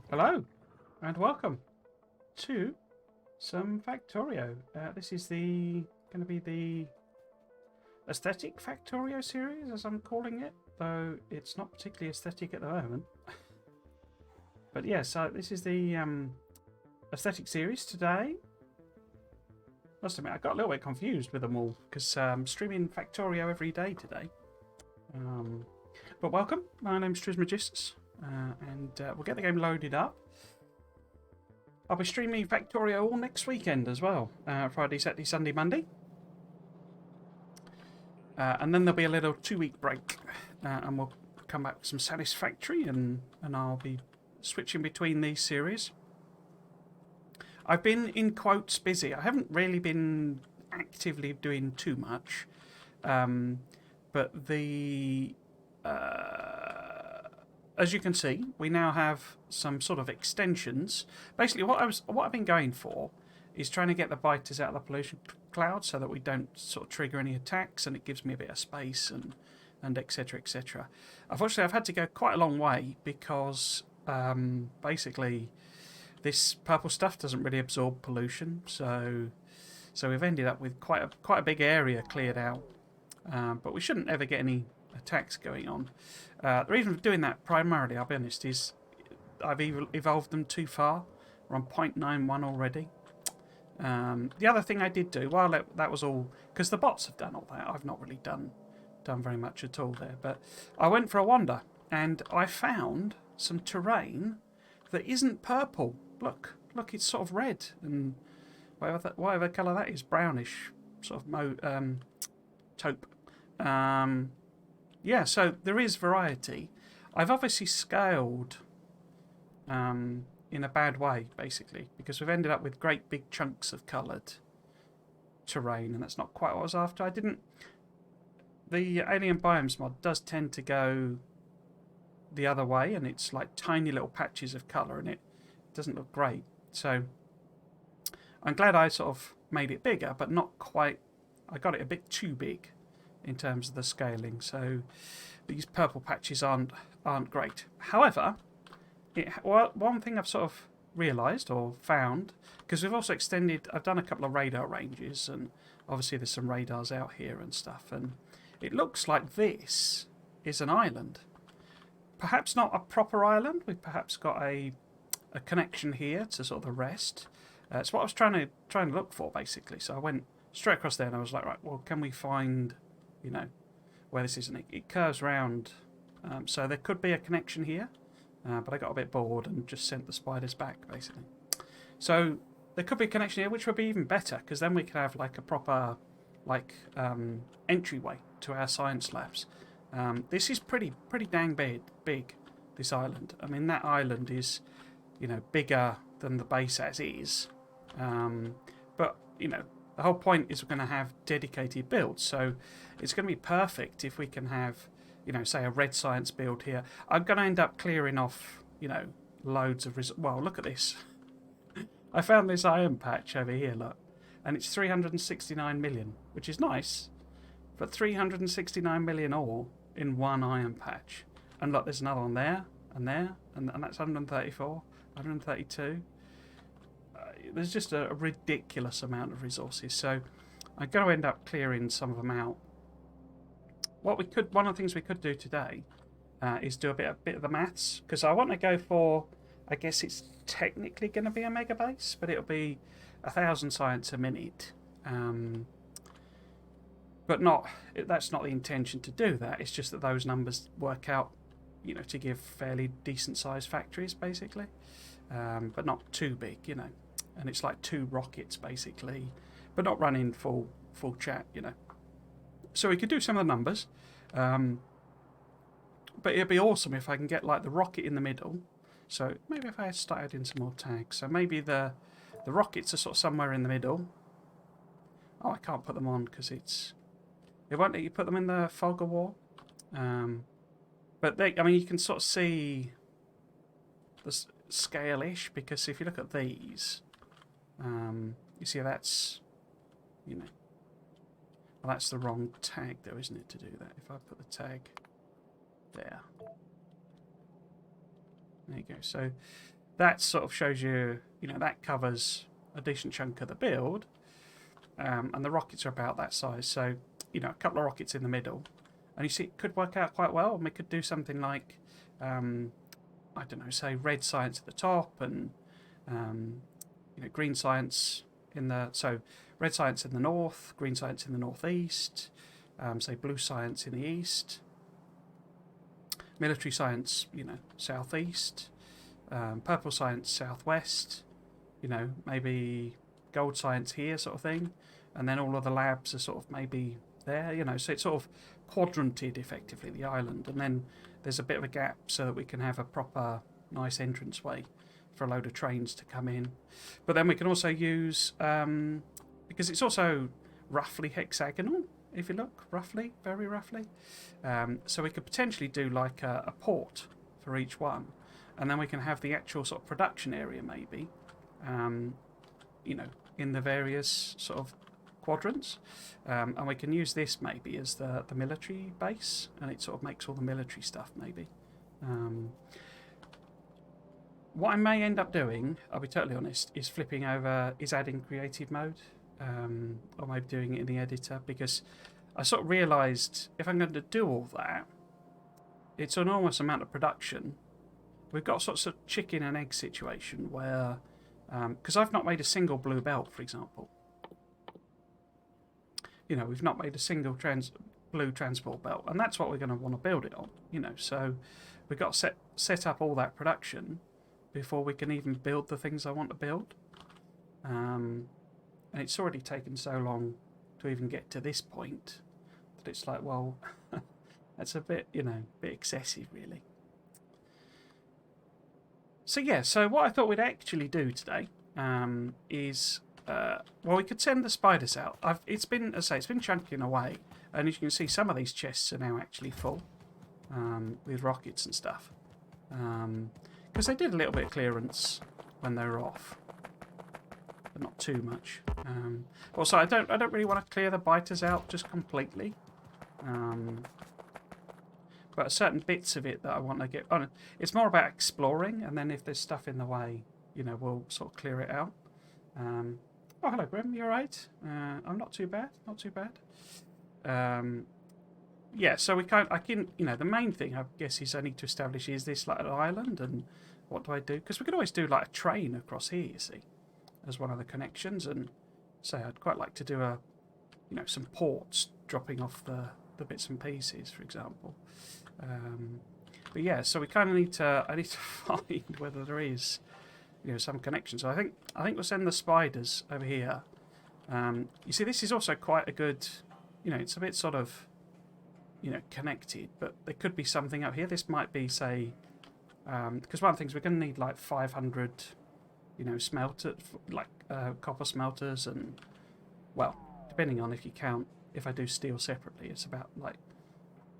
Hello, and welcome to some Factorio. This is going to be the aesthetic Factorio series, as I'm calling it, though it's not particularly aesthetic at the moment. But yeah, so this is the aesthetic series today. Must admit, I got a little bit confused with them all because I'm streaming Factorio every day today. But welcome, my name's Trismegistus, and we'll get the game loaded up. I'll be streaming Factorio all next weekend as well. Friday, Saturday, Sunday, Monday. And then there'll be a little 2-week break. And we'll come back with some Satisfactory and I'll be switching between these series. I've been, in quotes, busy. I haven't really been actively doing too much. But the... as you can see, we now have some sort of extensions. Basically, what I've been going for is trying to get the biters out of the pollution cloud so that we don't sort of trigger any attacks, and it gives me a bit of space and etc. etc. Unfortunately, I've had to go quite a long way because basically this purple stuff doesn't really absorb pollution, so we've ended up with quite a big area cleared out. But we shouldn't ever get any attacks going on. The reason for doing that primarily, I'll be honest, is I've evolved them too far. We're on 0.91 already. The other thing I did do, while that was all, because the bots have done all that, I've not really done very much at all there, but I went for a wander and I found some terrain that isn't purple. Look, it's sort of red and whatever colour that is, brownish, sort of taupe. Yeah, so there is variety. I've obviously scaled in a bad way, basically, because we've ended up with great big chunks of coloured terrain, and that's not quite what I was after. The Alien Biomes mod does tend to go the other way, and it's like tiny little patches of colour, and it doesn't look great. So I'm glad I sort of made it bigger, but not quite. I got it a bit too big in terms of the scaling, so these purple patches aren't great. However, one thing I've sort of realised or found, because we've also extended, I've done a couple of radar ranges, and obviously there's some radars out here and stuff, and it looks like this is an island. Perhaps not a proper island. We've perhaps got a connection here to sort of the rest. It's what I was trying to look for, basically. So I went straight across there, and I was like, right, well, can we find, where this is? And it curves round, so there could be a connection here, but I got a bit bored and just sent the spiders back, basically. So there could be a connection here, which would be even better, because then we could have like a proper entryway to our science labs. This is pretty dang big, this island. I mean, that island is, bigger than the base as is. But, the whole point is we're going to have dedicated builds. So it's going to be perfect if we can have, say a red science build here. I'm going to end up clearing off, loads of... Well, look at this. I found this iron patch over here, look. And it's 369 million, which is nice. But 369 million ore in one iron patch. And look, there's another one there, and that's 134, 132. There's just a ridiculous amount of resources, so I'm going to end up clearing some of them out. One of the things we could do today is do a bit of the maths, because I want to go for, I guess it's technically going to be a mega base, but it'll be 1,000 science a minute. But that's not the intention to do that. It's just that those numbers work out, to give fairly decent sized factories, basically, but not too big, And it's like 2 rockets, basically, but not running full chat, So we could do some of the numbers, but it'd be awesome if I can get like the rocket in the middle. So maybe if I started in some more tags. So maybe the rockets are sort of somewhere in the middle. Oh, I can't put them on because it won't let you put them in the fog of war. But you can sort of see the scale-ish, because if you look at these, you see that's, well, that's the wrong tag though, isn't it, to do that? If I put the tag there. There you go. So that sort of shows you, that covers a decent chunk of the build. And the rockets are about that size, so, a couple of rockets in the middle. And you see, it could work out quite well, and we could do something like, I don't know, say red science at the top, and, green science in the, so red science in the north, green science in the northeast, say blue science in the east, military science, southeast, purple science southwest, maybe gold science here sort of thing, and then all of the labs are sort of maybe there, so it's sort of quadranted effectively, the island, and then there's a bit of a gap so that we can have a proper nice entranceway for a load of trains to come in. But then we can also use, because it's also roughly hexagonal, if you look, roughly, very roughly, so we could potentially do like a port for each one, and then we can have the actual sort of production area maybe, in the various sort of quadrants, and we can use this maybe as the military base, and it sort of makes all the military stuff maybe. What I may end up doing, I'll be totally honest, is adding creative mode, or maybe doing it in the editor, because I sort of realised if I'm going to do all that, it's an enormous amount of production. We've got sort of chicken and egg situation where, because I've not made a single blue belt, for example. We've not made a single blue transport belt, and that's what we're going to want to build it on. So we've got to set up all that production before we can even build the things I want to build. And it's already taken so long to even get to this point that it's like, well, that's a bit, bit excessive, really. So yeah, so what I thought we'd actually do today is, we could send the spiders out. It's been chunking away, and as you can see, some of these chests are now actually full with rockets and stuff, because they did a little bit of clearance when they were off, but not too much. Also, I don't really want to clear the biters out just completely. But certain bits of it that I want to get on. It's more about exploring, and then if there's stuff in the way, we'll sort of clear it out. Oh, hello, Grim. You all right? I'm not too bad. Not too bad. Yeah. So the main thing I guess is I need to establish, is this like an island, and what do I do? Because we could always do like a train across here, you see, as one of the connections, and say I'd quite like to do some ports dropping off the bits and pieces, for example. But yeah, so we kind of I need to find whether there is, some connection. So I think we'll send the spiders over here. You see, this is also quite a good, it's a bit sort of, connected, but there could be something up here. This might be, say, because one of the things we're going to need like 500, smelter, like copper smelters, and well, depending on if I do steel separately, it's about like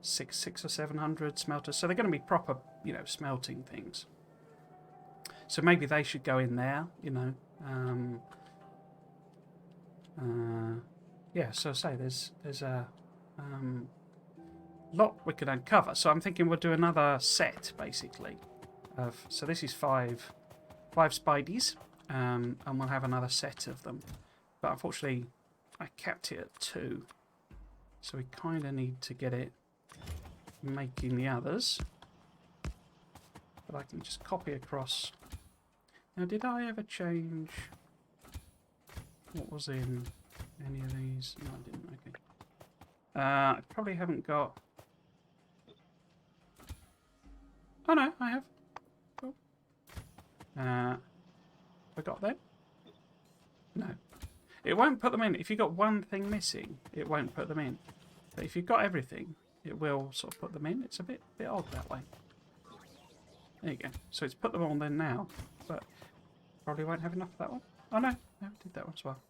six or 700 smelters. So they're going to be proper, smelting things. So maybe they should go in there, yeah. So say there's a lot we could uncover. So I'm thinking we'll do another set basically. So this is five spideys, and we'll have another set of them. But unfortunately, I capped it at 2. So we kind of need to get it making the others. But I can just copy across. Now, did I ever change what was in any of these? No, I didn't. Okay. I probably haven't got... Oh, no, I have. Cool. I got them? No. It won't put them in. If you've got one thing missing, it won't put them in. But if you've got everything, it will sort of put them in. It's a bit odd that way. There you go. So it's put them on then now, but probably won't have enough of that one. Oh no, I did that one as well.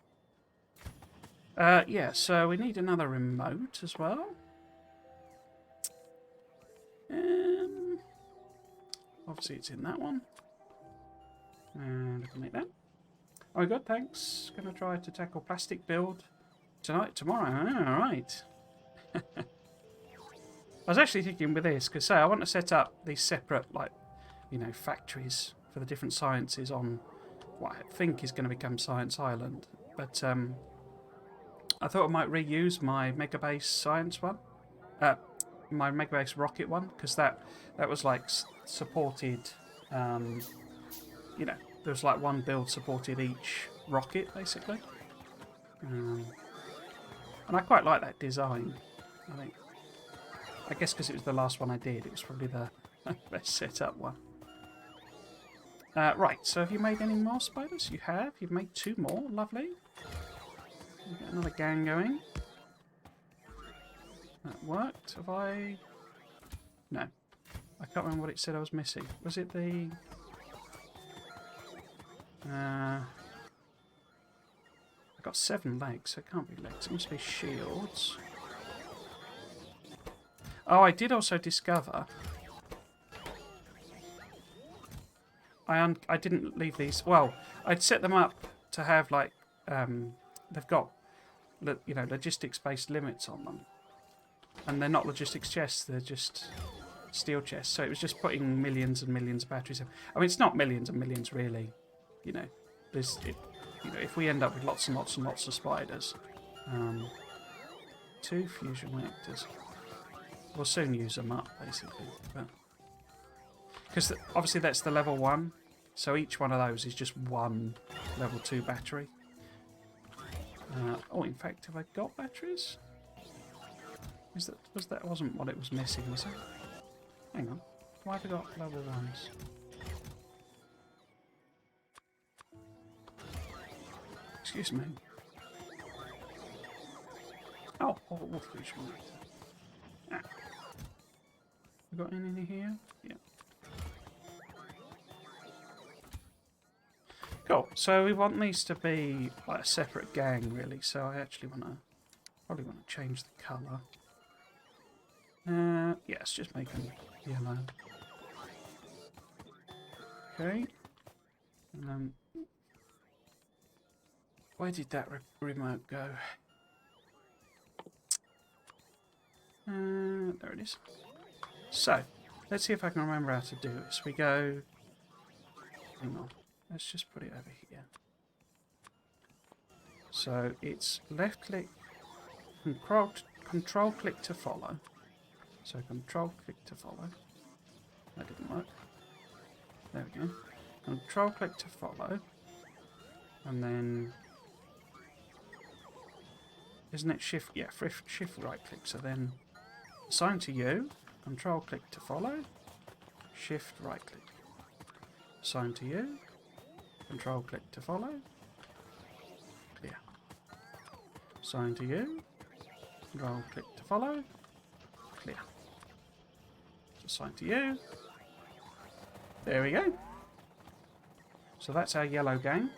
Yeah, so we need another remote as well. Obviously it's in that one. And I can make that. Oh, good, thanks. Gonna try to tackle plastic build tomorrow. Alright. I was actually thinking with this, because say I want to set up these separate, like, factories for the different sciences on what I think is going to become Science Island. But I thought I might reuse my Megabase Science one, my Megabase Rocket one, because that was like supported. You know, there was like one build supported each rocket basically, and I quite like that design. I guess because it was the last one I did, it was probably the best setup one. Right, so have you made any more spiders? You have. You've made 2 more. Lovely. We've got another gang going. That worked. Have I... No. I can't remember what it said I was missing. Was it the... I got 7 legs, so it can't be legs. It must be shields. Oh, I did also discover... I didn't leave these... Well, I'd set them up to have, like... they've got, you know, logistics-based limits on them. And they're not logistics chests, they're just steel chests. So it was just putting millions and millions of batteries in. I mean, it's not millions and millions, really. You know, you know, if we end up with lots and lots and lots of spiders... 2 fusion reactors. We'll soon use them up, basically. Because obviously that's the level 1. So each one of those is just 1 level 2 battery. Oh, in fact, have I got batteries? That wasn't what it was missing, was it? Hang on. Why have I got level 1s? Excuse me. Oh, all fusion reactor. Ah. We got any in here? Yeah. Cool. So we want these to be like a separate gang, really. So I actually probably want to change the colour. Yeah, let's just make them yellow. Okay. And where did that remote go? There it is. So, let's see if I can remember how to do this. We go... Hang on. Let's just put it over here. So, it's left click, control click to follow. So, control click to follow. That didn't work. There we go. Control click to follow. And then... Isn't it shift? Yeah, shift right click. So then... Assign to you. Control click to follow. Shift right click. Assign to you. Control click to follow. Clear. Assign to you. Control click to follow. Clear. Assign to you. There we go. So that's our yellow gang.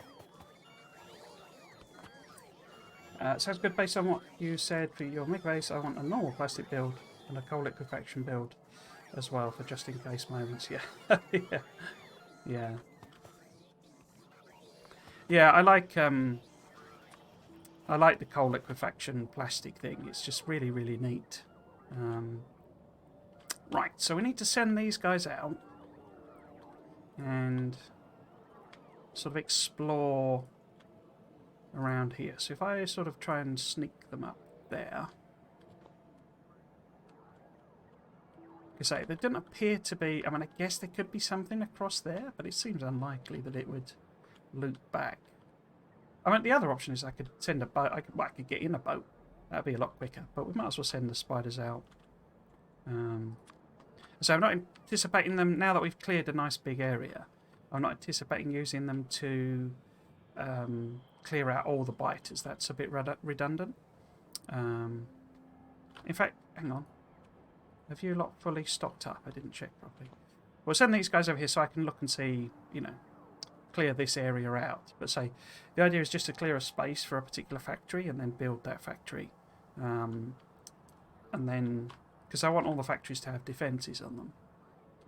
Sounds good based on what you said for your MIG base. I want a normal plastic build and a coal liquefaction build as well for just in case moments. Yeah. Yeah. Yeah. Yeah, I like the coal liquefaction plastic thing. It's just really, really neat. Right, so we need to send these guys out and sort of explore around here. So if I sort of try and sneak them up there. Like I say, they don't appear to be... I mean, I guess there could be something across there, but it seems unlikely that it would loop back. I mean, the other option is I could send a boat. I could get in a boat. That'd be a lot quicker. But we might as well send the spiders out. So I'm not anticipating them, now that we've cleared a nice big area, I'm not anticipating using them to clear out all the biters. That's a bit redundant. In fact, hang on. Have you lot fully stocked up? I didn't check properly. We'll send these guys over here so I can look and see, you know, clear this area out. But say, the idea is just to clear a space for a particular factory and then build that factory. And then, because I want all the factories to have defences on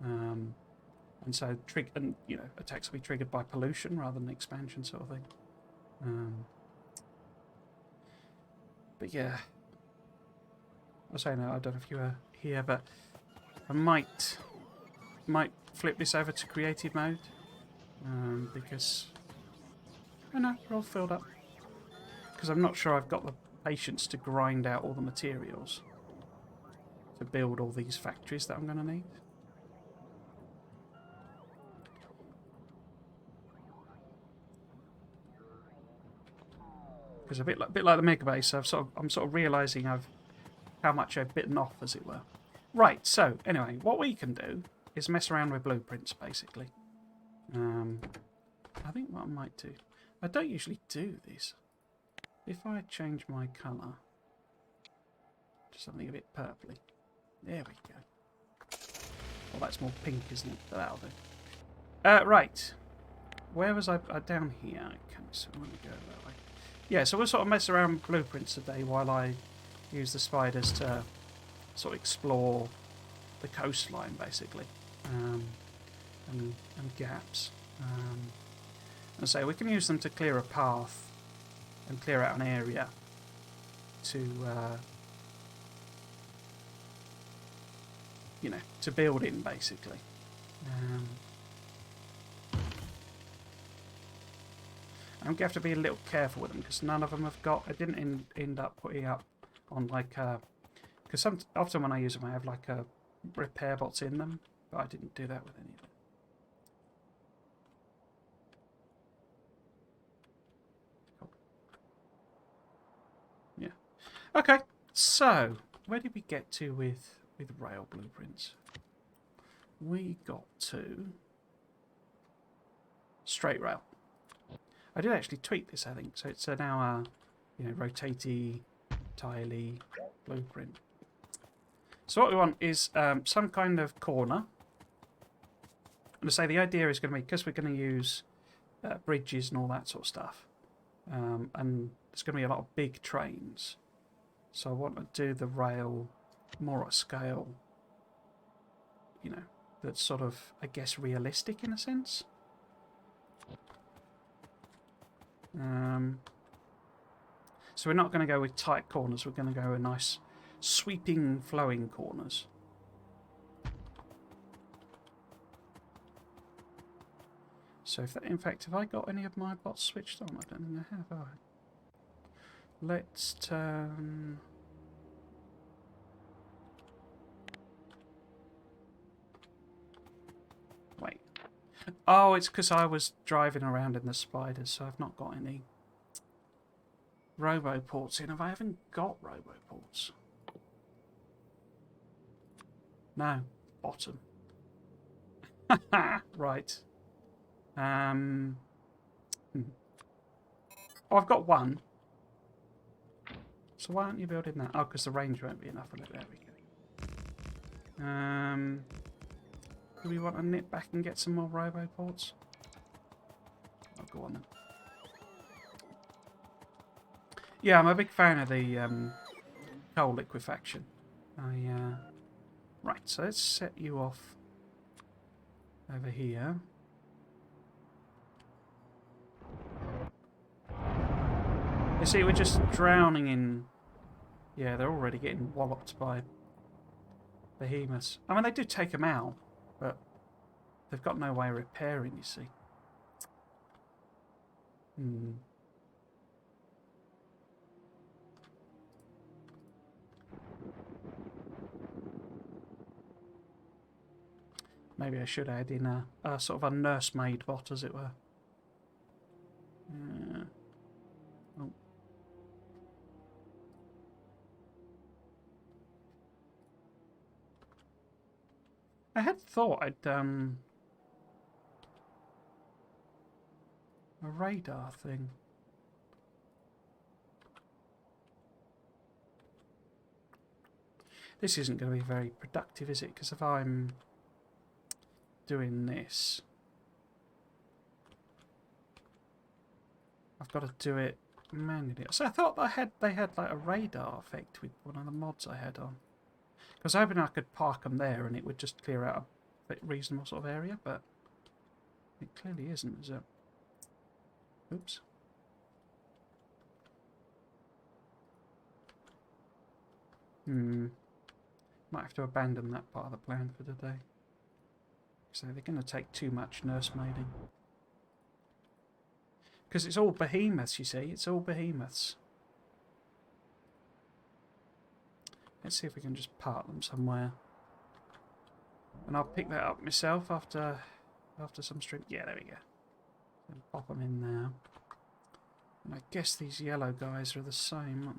them. And so, you know, attacks will be triggered by pollution rather than expansion sort of thing. But yeah, I was saying, I don't know if you were here, but I might flip this over to creative mode Because... Oh no, they're all filled up. Because I'm not sure I've got the patience to grind out all the materials to build all these factories that I'm going to need. Because a bit like the Mega Base, I'm sort of realising how much I've bitten off, as it were. Right. So anyway, what we can do is mess around with blueprints, basically. I think what I might do. I don't usually do this. If I change my colour to something a bit purpley. There we go. Well, that's more pink, isn't it? But that'll do. Right. Where was I? Down here. Okay, so I'm going to go that way. Yeah, so we'll sort of mess around with blueprints today while I use the spiders to sort of explore the coastline, basically. And gaps. And so we can use them to clear a path and clear out an area to, you know, to build in, basically. I'm going to have to be a little careful with them because none of them have got... I didn't end up putting up on like a... Because often when I use them I have like a repair bots in them, but I didn't do that with any of them. Okay, so where did we get to with rail blueprints? We got to straight rail. I did actually tweak this, I think. So it's now a rotatey, tiley blueprint. So what we want is some kind of corner. And to say the idea is going to be because we're going to use bridges and all that sort of stuff, and there's going to be a lot of big trains. So I want to do the rail more at scale, you know, that's sort of, I guess, realistic in a sense. So we're not going to go with tight corners, we're going to go with nice sweeping, flowing corners. So if that, in fact, have I got any of my bots switched on? I don't think I have, have I? Let's turn... Wait. Oh, it's because I was driving around in the spiders, so I've not got any robo-ports in. I haven't got robo-ports. No. Bottom. Right. Oh, I've got one. So why aren't you building that? Oh, because the range won't be enough for it. There we go. Do we want to nip back and get some more robo-ports? I'll go on then. Yeah, I'm a big fan of the coal liquefaction. Right, so let's set you off over here. You see, we're just drowning in... Yeah, they're already getting walloped by behemoths. I mean, they do take them out, but they've got no way of repairing, you see. Maybe I should add in a sort of a nursemaid bot, as it were. Oh. I had thought I'd done a radar thing. This isn't going to be very productive, is it? Because if I'm doing this, I've got to do it manually. So I thought they had like a radar effect with one of the mods I had on. Because I was hoping I could park them there and it would just clear out a reasonable sort of area, but it clearly isn't, is it? Oops. Might have to abandon that part of the plan for today. So they're going to take too much nursemaiding. Because it's all behemoths, you see. It's all behemoths. Let's see if we can just park them somewhere. And I'll pick that up myself after some string. Yeah, there we go. And pop them in now. And I guess these yellow guys are the same, aren't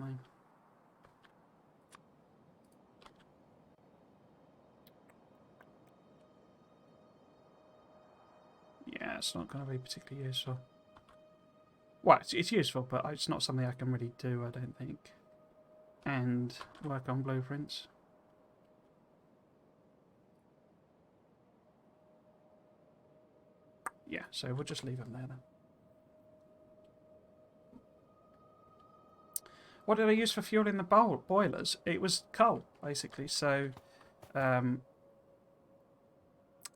they? Yeah, it's not going to be particularly useful. Well, it's useful, but it's not something I can really do, I don't think. And work on blueprints. Yeah, so we'll just leave them there then. What did I use for fueling the boilers? It was coal, basically. So,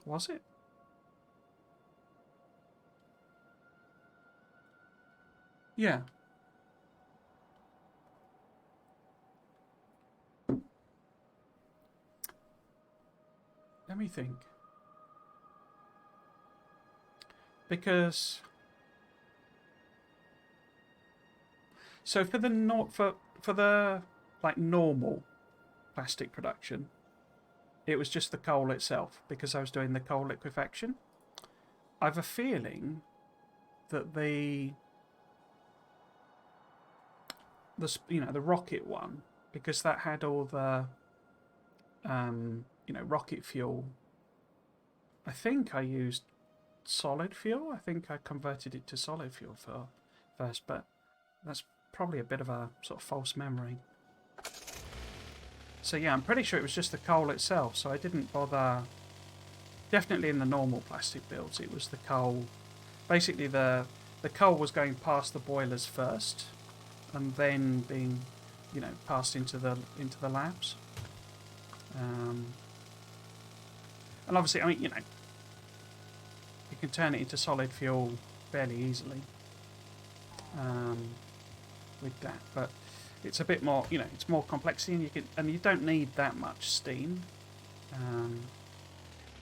was it? Yeah. Let me think. Because so for the like normal plastic production, it was just the coal itself because I was doing the coal liquefaction. I've a feeling that the rocket one, because that had all the rocket fuel. I think I used solid fuel. I think I converted it to solid fuel first, but that's probably a bit of a sort of false memory. So yeah, I'm pretty sure it was just the coal itself, so I didn't bother. Definitely in the normal plastic builds, it was the coal. Basically, the coal was going past the boilers first, and then being, passed into the labs. And obviously, I mean, you can turn it into solid fuel fairly easily with that, but it's a bit more, it's more complexity, and you don't need that much steam.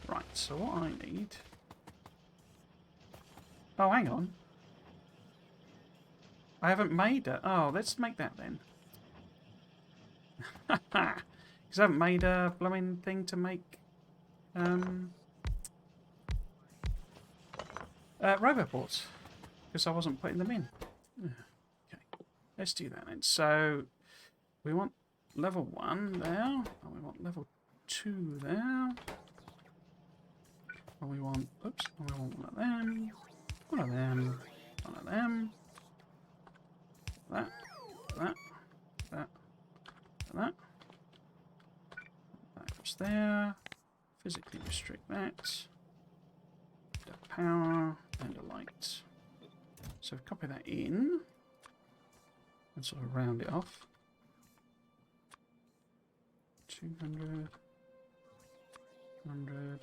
Right, so what I need. Oh, hang on. I haven't made it. Oh, let's make that then. Because I haven't made a blooming thing to make roboports, because I wasn't putting them in. Okay, let's do that then. So we want level 1 there, and we want level 2 there, and we want one of them, one of them, one of them, that, that goes there. Physically restrict that. A power and a light. So copy that in and sort of round it off. 200, 100.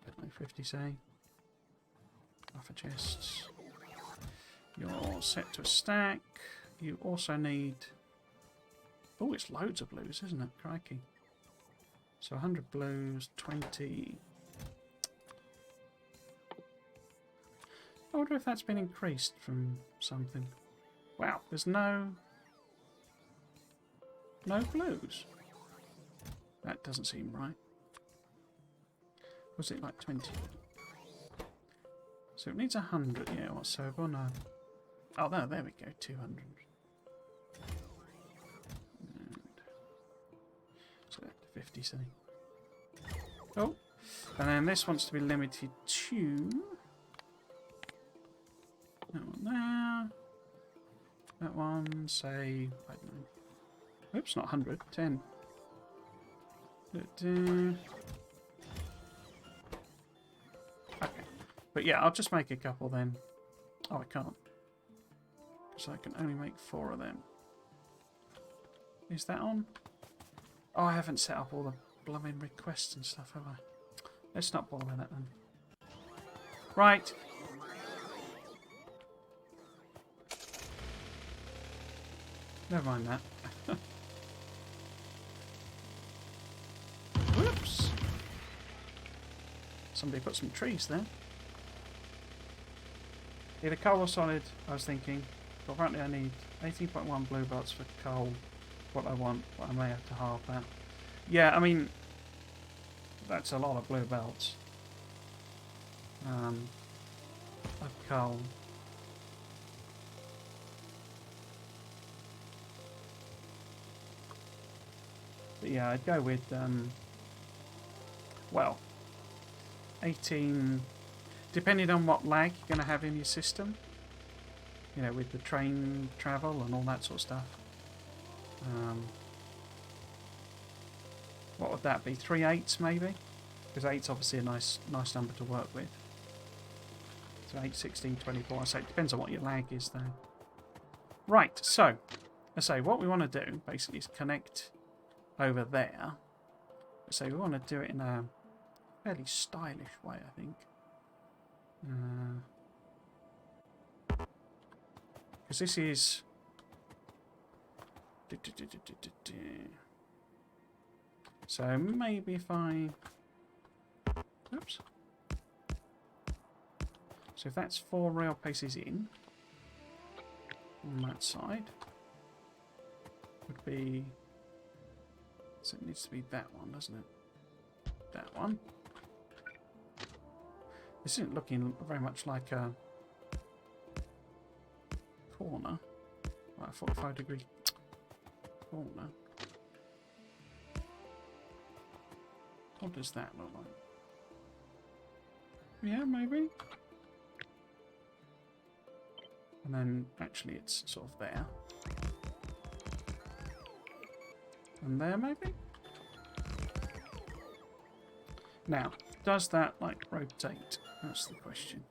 I don't know, 50 say. Buffer chests. You're set to a stack. You also need. Oh, it's loads of blues, isn't it? Crikey. So 100 blues, 20. I wonder if that's been increased from something. Wow, there's no blues. That doesn't seem right. Was it like 20? So it needs 100, yeah, or so. Oh no. Oh no, there we go, 200. So 50, say. Oh, and then this wants to be limited to that one there. That one, say, I don't know. Oops, not 100, 10. Okay, but yeah, I'll just make a couple then. Oh, I can't. So I can only make 4 of them. Is that on? Oh, I haven't set up all the blooming requests and stuff, have I? Let's not bother with that then. Right. Never mind that. Whoops. somebody put some trees there. Either coal or solid, I was thinking. But apparently I need 18.1 blue belts for coal. What I want, but I may have to halve that. Yeah, I mean, that's a lot of blue belts. Of coal. But yeah, I'd go with, well, 18, depending on what lag you're going to have in your system. You know, with the train travel and all that sort of stuff. What would that be? 3 8s maybe? Because 8's obviously a nice number to work with. So 8, 16, 24. So it depends on what your lag is though. Right, so I say what we want to do basically is connect over there. So we want to do it in a fairly stylish way, I think. Because this is... So maybe if I... Oops. So if that's 4 rail paces in, on that side, would be... So it needs to be that one, doesn't it? That one. This isn't looking very much like a corner. Right, a 45-degree corner. What does that look like? Yeah, maybe. And then actually it's sort of there. And there maybe? Now, does that like rotate? That's the question.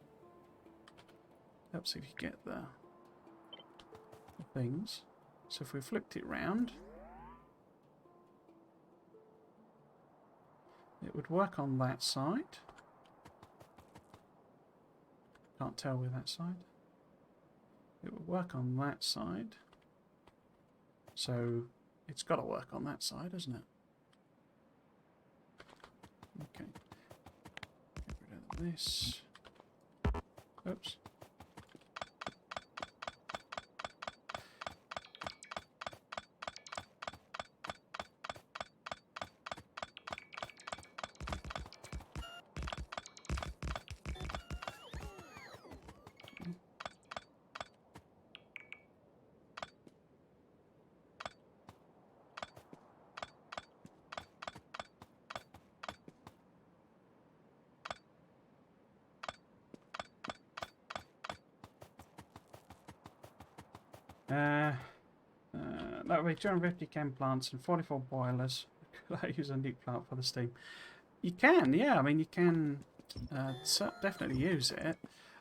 Helps if you get the things. So if we flipped it round, it would work on that side. Can't tell with that side. It would work on that side. So it's got to work on that side, isn't it? Okay. Get rid of this. Oops. That would be 250 chem plants and 44 boilers. Could I use a nuke plant for the steam? You can, yeah. I mean, you can definitely use it.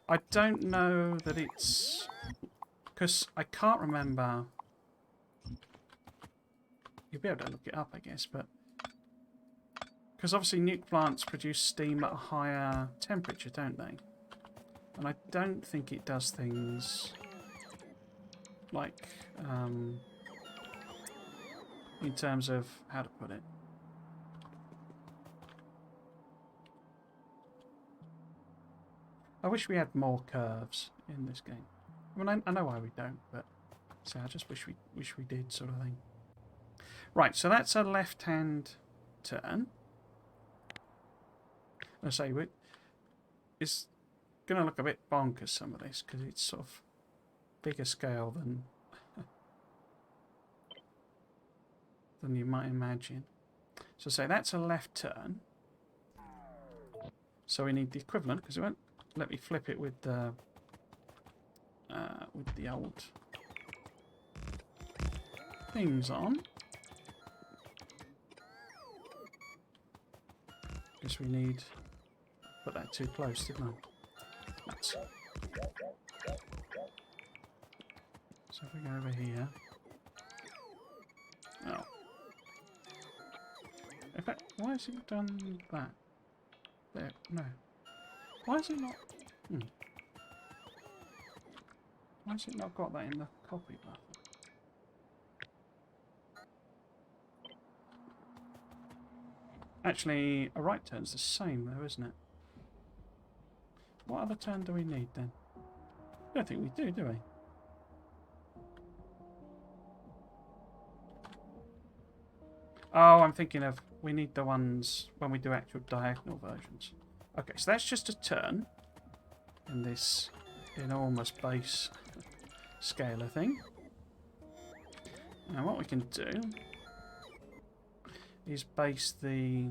I don't know that it's... Because I can't remember... You'll be able to look it up, I guess, but... Because obviously nuke plants produce steam at a higher temperature, don't they? And I don't think it does things... like... in terms of how to put it. I wish we had more curves in this game. I mean, I know why we don't, but so I just wish we did, sort of thing. Right, so that's a left-hand turn. I say it's going to look a bit bonkers, some of this, because it's sort of bigger scale than you might imagine. So say that's a left turn. So we need the equivalent, because it won't let me flip it with the old things on. Guess we need... Put that too close, didn't I? Nuts. So if we go over here... Oh. In fact, why has it done that? There, no. Why has it not... Why has it not got that in the copy button? Actually, a right turn's the same though, isn't it? What other turn do we need then? I don't think we do we? Oh, I'm thinking of, we need the ones when we do actual diagonal versions. Okay, so that's just a turn in this enormous base scalar thing. Now what we can do is base the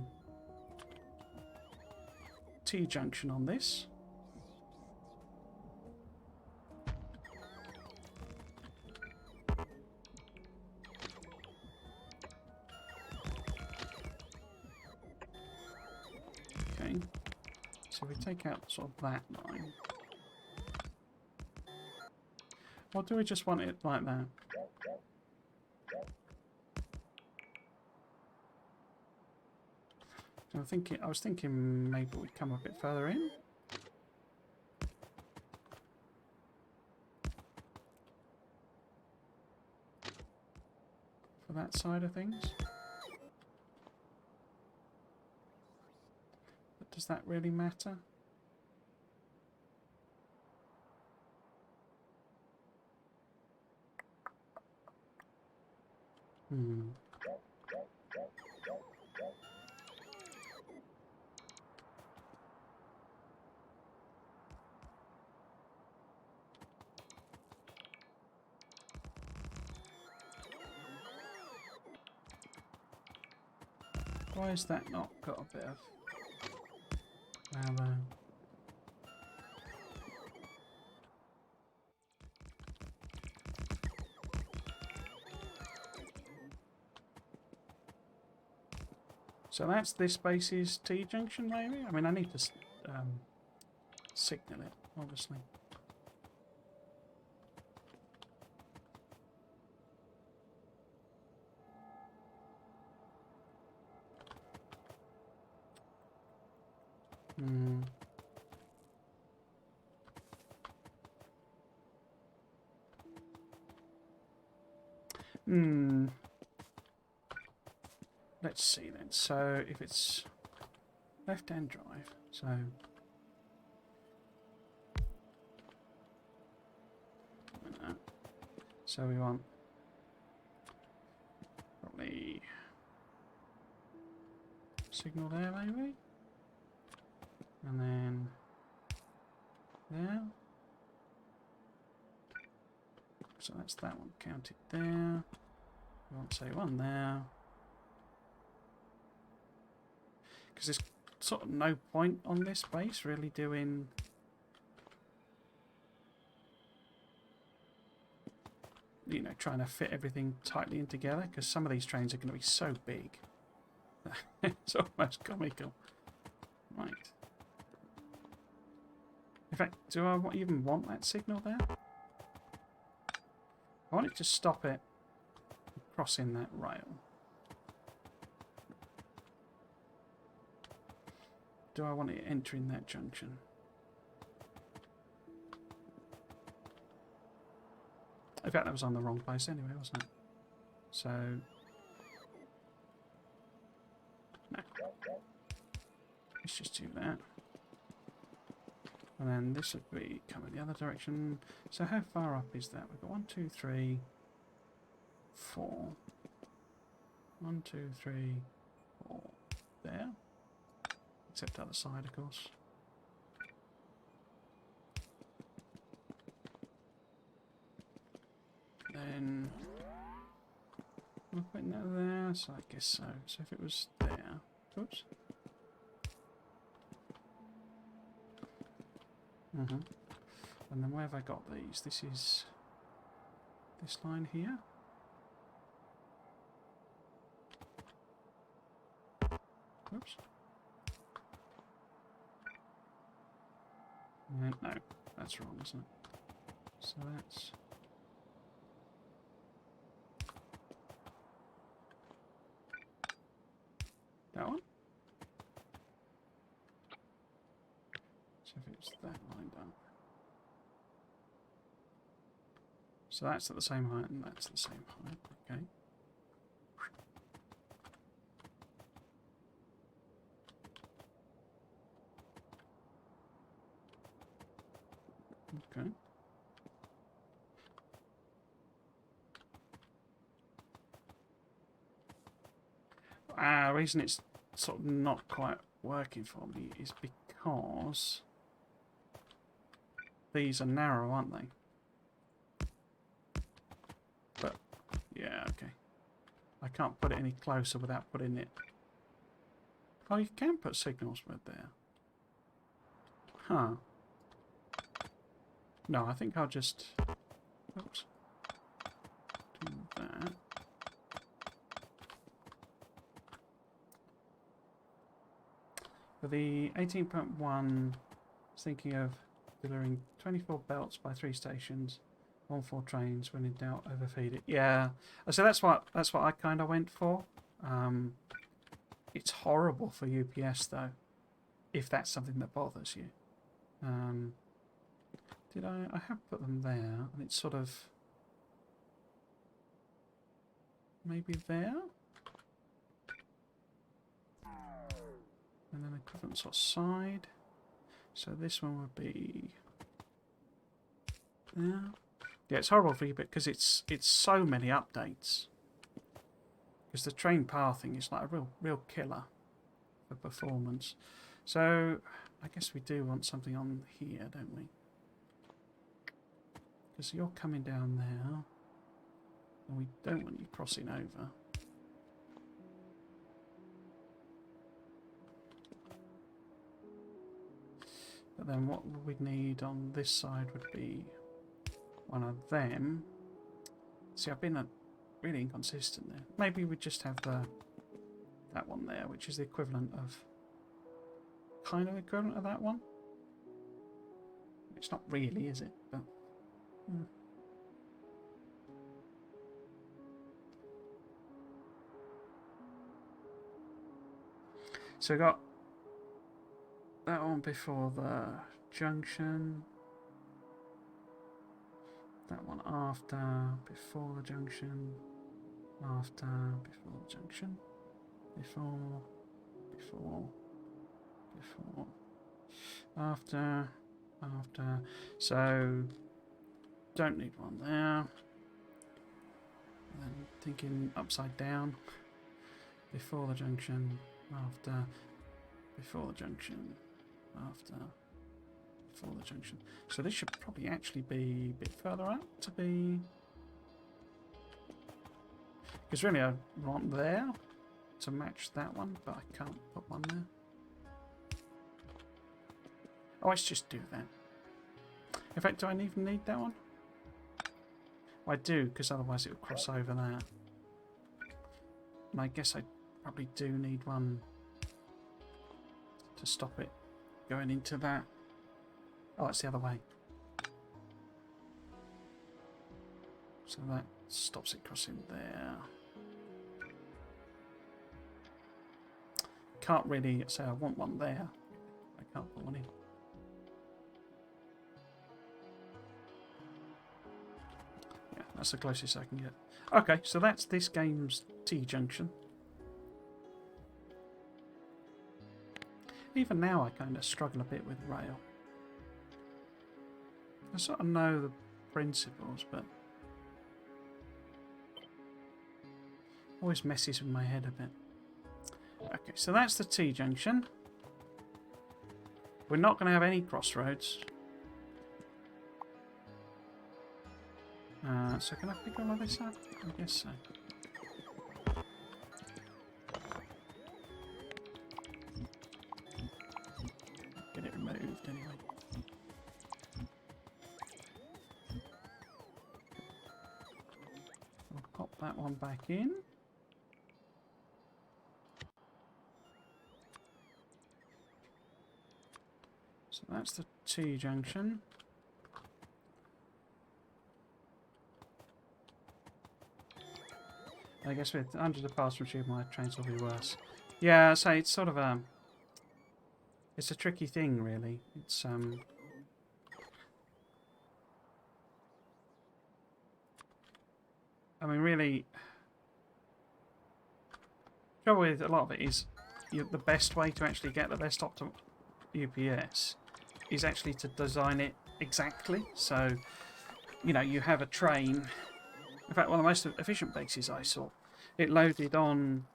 T-junction on this. Okay, so we take out sort of that line. Or do we just want it like that? I was thinking maybe we'd come a bit further in. For that side of things. But does that really matter? Why has that not got a bit of... Well, so that's this base's T-junction, maybe? I mean, I need to signal it, obviously. Let's see then. So if it's left-hand drive, so we want probably signal there maybe, and then there. So that's that one counted there. We want say one there. Because there's sort of no point on this base really doing... You know, trying to fit everything tightly in together, because some of these trains are going to be so big. It's almost comical. Right. In fact, do I even want that signal there? I want it to stop it crossing that rail. Do I want it entering that junction? In fact, that was on the wrong place anyway, wasn't it? So... no. Let's just do that. And then this would be coming the other direction. So how far up is that? We've got 1, 2, 3, 4. 1, 2, 3, 4. There. Except the other side, of course. Then we're putting that there, so I guess so. So if it was there, oops. And then where have I got these? This is this line here. Oops. No, that's wrong, isn't it? So that's... that one? So if it's that line down. So that's at the same height and that's the same height, okay. Okay. The reason it's sort of not quite working for me is because these are narrow, aren't they? But, yeah, okay. I can't put it any closer without putting it... Oh, you can put signals with there. Huh. No, I think I'll just... Oops. Do that. For the 18.1, I was thinking of delivering 24 belts by 3 stations, 4 trains. When in doubt, overfeed it. Yeah, so that's what I kind of went for. It's horrible for UPS though, if that's something that bothers you. Did I have put them there, and it's sort of maybe there. And then equivalent sort of side. So this one would be there. Yeah, it's horrible for you because it's so many updates. Because the train pathing is like a real killer for performance. So I guess we do want something on here, don't we? Because you're coming down there, and we don't want you crossing over. But then what we'd need on this side would be one of them. See, I've been really inconsistent there. Maybe we just have that one there, which is the equivalent of... kind of equivalent of that one. It's not really, is it? But... So we got that one before the junction. That one after, before the junction. After, before the junction. Before. After. So, don't need one there. And then thinking upside down. Before the junction. After. Before the junction. After. Before the junction. So this should probably actually be a bit further up to be... Because really I want there to match that one, but I can't put one there. Oh, let's just do that. In fact, do I even need that one? I do, because otherwise it will cross over that. And I guess I probably do need one to stop it going into that. Oh, it's the other way. So that stops it crossing there. Can't really say I want one there. I can't put one in. Yeah, that's the closest I can get. Okay, so that's this game's T-junction. Even now I kind of struggle a bit with rail. I sort of know the principles, but always messes with my head a bit. Okay, so that's the T-junction. We're not going to have any crossroads. So can I pick all of this up? I guess so. Get it removed anyway. I'll pop that one back in. So that's the T-junction. I guess with under the pass-through tube, my trains will be worse. Yeah, so it's sort of a... It's a tricky thing, really. It's, I mean, really... The trouble with a lot of it is the best way to actually get the best optimal UPS is actually to design it exactly. So, you know, you have a train. In fact, one of the most efficient bases I saw, it loaded on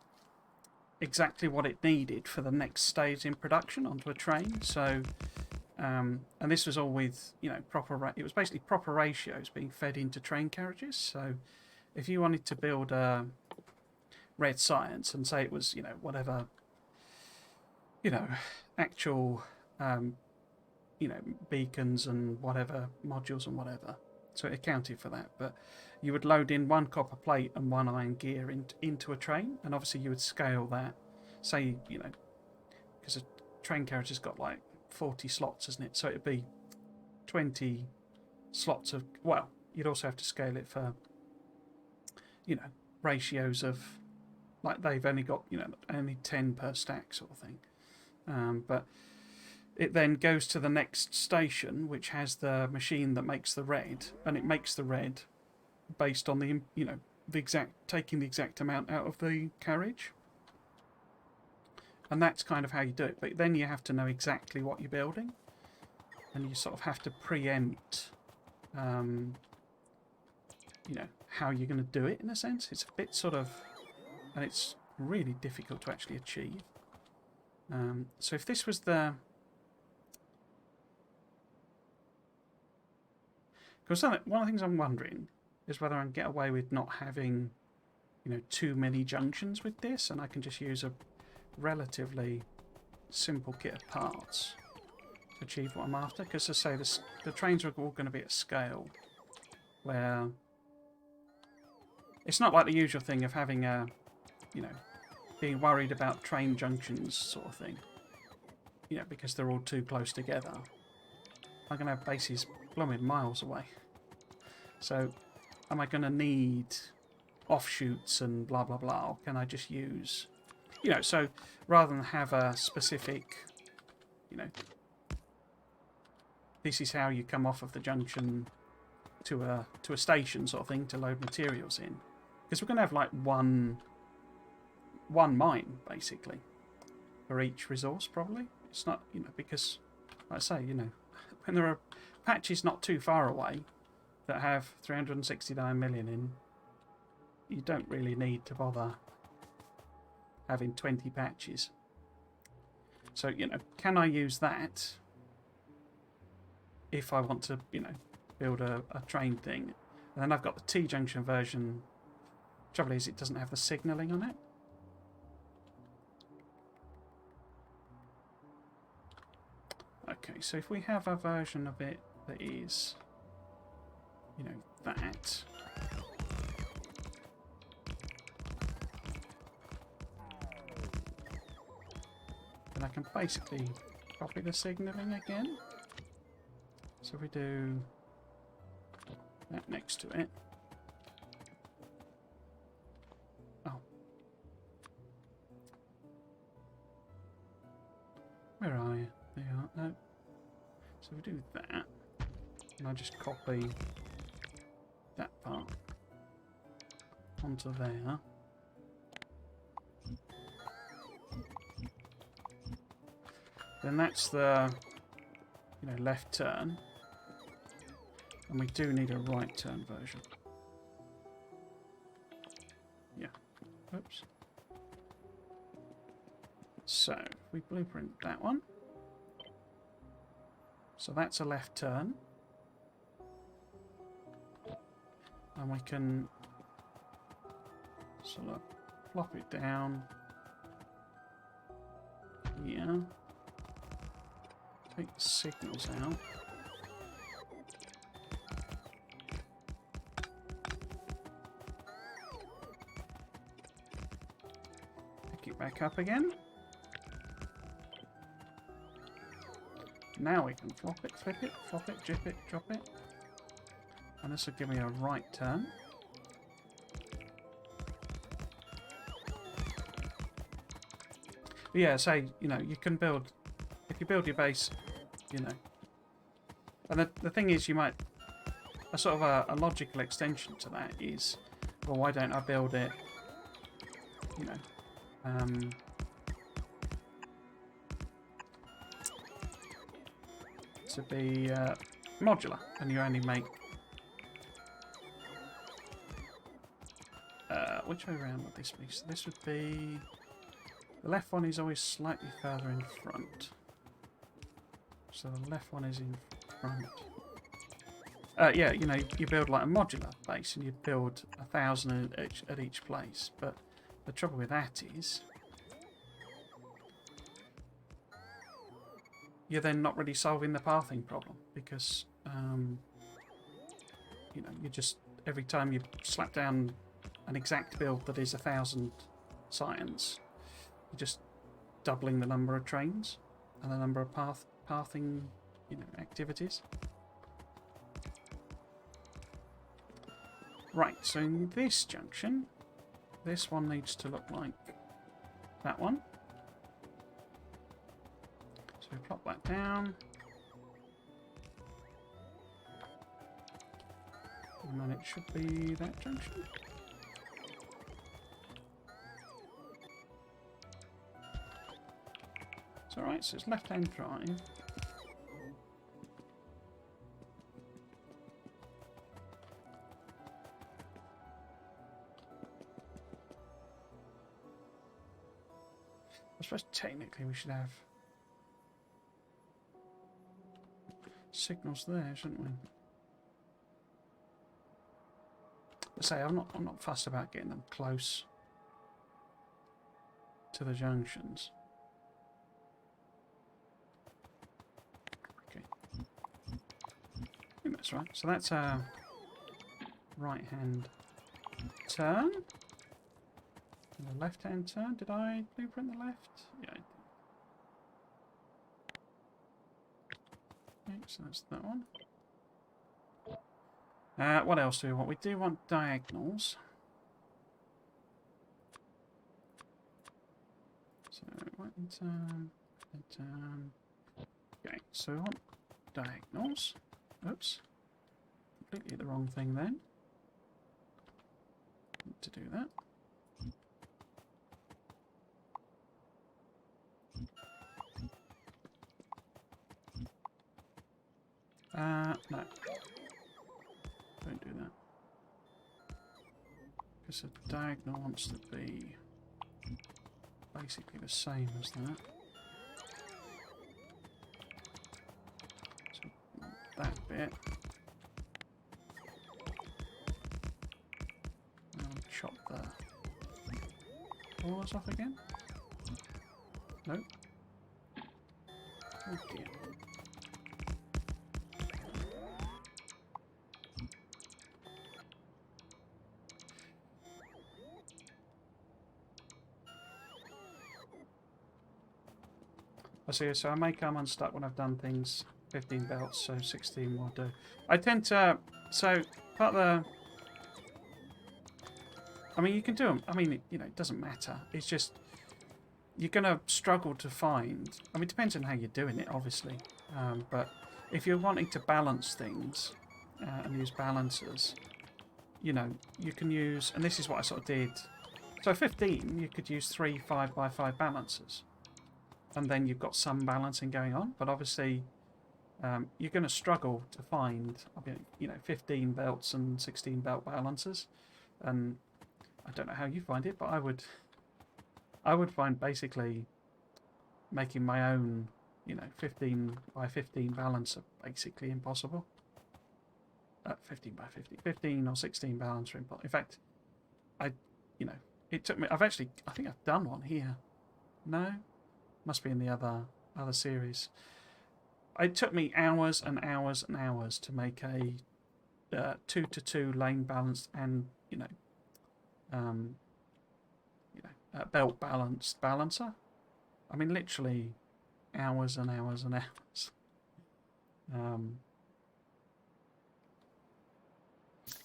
exactly what it needed for the next stage in production onto a train. So, and this was all with, you know, it was basically proper ratios being fed into train carriages. So, if you wanted to build a red science and say it was, you know, whatever, you know, actual, you know, beacons and whatever, modules and whatever. So it accounted for that. But you would load in one copper plate and one iron gear into a train. And obviously you would scale that, say, you know, because a train carriage has got like 40 slots, isn't it? So it'd be 20 slots of, well, you'd also have to scale it for, you know, ratios of, like they've only got, you know, only 10 per stack sort of thing. But it then goes to the next station, which has the machine that makes the red, and it makes the red based on the, you know, taking the exact amount out of the carriage. And that's kind of how you do it. But then you have to know exactly what you're building, and you sort of have to preempt, you know, how you're going to do it in a sense. It's a bit sort of, and it's really difficult to actually achieve. So if this was the, because one of the things I'm wondering is whether I can get away with not having, you know, too many junctions with this, and I can just use a relatively simple kit of parts to achieve what I'm after. Because as I say, the trains are all going to be at scale, where it's not like the usual thing of having a, you know, being worried about train junctions sort of thing. You know, because they're all too close together. I'm going to have bases blooming miles away. So, am I going to need offshoots and blah blah blah, or can I just use, you know, so rather than have a specific, you know, this is how you come off of the junction to a station sort of thing to load materials in, because we're going to have like one mine basically for each resource probably. It's not, you know, because like I say, you know, when there are patches not too far away that have 369 million in, you don't really need to bother having 20 patches. So, you know, can I use that if I want to, you know, build a train thing? And then I've got the T-junction version. Trouble is, it doesn't have the signalling on it. Okay, so if we have a version of it that is, you know, that. Then I can basically copy the signalling again. So if we do that next to it. Oh. Where are you? There you are. No. So we do that. And I just copy that part onto there. Then that's the, you know, left turn. And we do need a right turn version. Yeah. Oops. So, if we blueprint that one. So that's a left turn. And we can sort of plop it down. Yeah. Take the signals out. Pick it back up again. Now we can flop it, flip it, flop it, jip it, drop it. And this will give me a right turn. But yeah, say, you know, you can build, if you build your base, you know. And the thing is, you might, a sort of a logical extension to that is, well, why don't I build it, you know, to be modular, and you only make... which way around would this be? So this would be... The left one is always slightly further in front. So the left one is in front. Yeah, you know, you build like a modular base and you build 1,000 at each place. But the trouble with that is you're then not really solving the pathing problem because, you know, you just, every time you slap down an exact build that is 1,000 science, you're just doubling the number of trains and the number of pathing, you know, activities. Right, so in this junction, this one needs to look like that one. So we plop that down. And then it should be that junction. It's alright, so it's left-hand drive. I suppose technically we should have signals there, shouldn't we? But say I'm not fussed about getting them close to the junctions. Okay. I think that's right. So that's our right-hand turn. And a left-hand turn. Did I blueprint the left? Yeah, I did. Okay, so that's that one. What else do we want? We do want diagonals. So right and turn, and turn. Okay, so we want diagonals. Oops. Completely the wrong thing then. Need to do that. No. Don't do that. Because the diagonal wants to be basically the same as that. So that bit. And I'll chop the corners off again. Nope. Oh dear. I see, so I may come unstuck when I've done things 15 belts, so 16 will do. I tend to, so part of the, I mean, you can do them, I mean, you know, it doesn't matter. It's just, you're going to struggle to find, I mean, it depends on how you're doing it, obviously. But if you're wanting to balance things and use balancers, you know, you can use, and this is what I sort of did. So 15, you could use 3 5x5 balancers. And then you've got some balancing going on, but obviously you're going to struggle to find, you know, 15 belts and 16 belt balancers. And I don't know how you find it, but I would find basically making my own, you know, 15x15 balancer basically impossible. 15x50, 15 or 16 balancer impossible. In fact, you know, it took me. I think I've done one here. No. Must be in the other series. It took me hours and hours and hours to make a 2-to-2 lane balanced and belt balanced balancer. I mean, literally hours and hours and hours.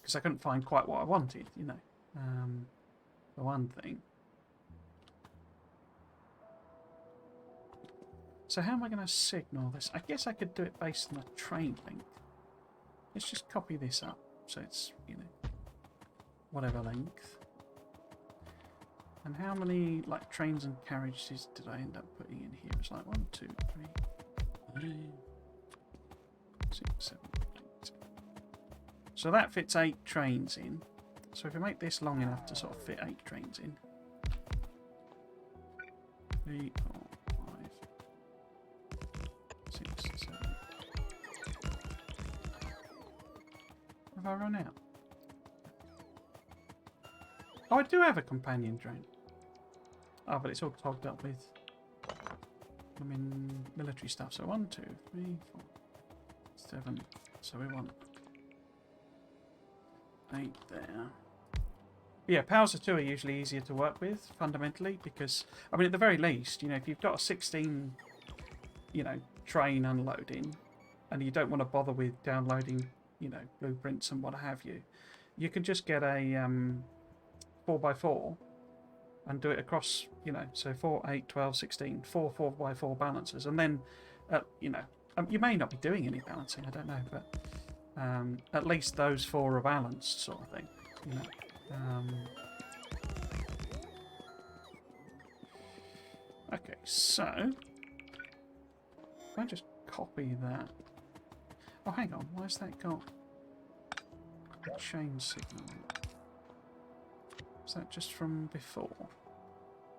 Because I couldn't find quite what I wanted, you know. For one thing. So how am I going to signal this? I guess I could do it based on a train length. Let's just copy this up. So it's, you know, whatever length. And how many, like, trains and carriages did I end up putting in here? It's like 1, 2, 3, 5, 6, 7, So that fits 8 trains in. So if we make this long enough to sort of fit 8 trains in. 3, 4, 5, 6, 7. Have I run out? Oh, I do have a companion train. Oh, but it's all clogged up with, I mean, military stuff. So 1, 2, 3, 4, 7. So we want 8 there. But yeah, powers of 2 are usually easier to work with, fundamentally, because, I mean, at the very least, you know, if you've got a 16, you know, train unloading, and you don't want to bother with downloading, you know, blueprints and what have you, you can just get a 4x4 and do it across, you know, so 4, 8, 12, 16, 4 4x4 balancers, and then, you know, you may not be doing any balancing, I don't know, but at least those 4 are balanced, sort of thing, you know. Okay, so if I just copy that. Oh, hang on, why's that got a chain signal? Is that just from before?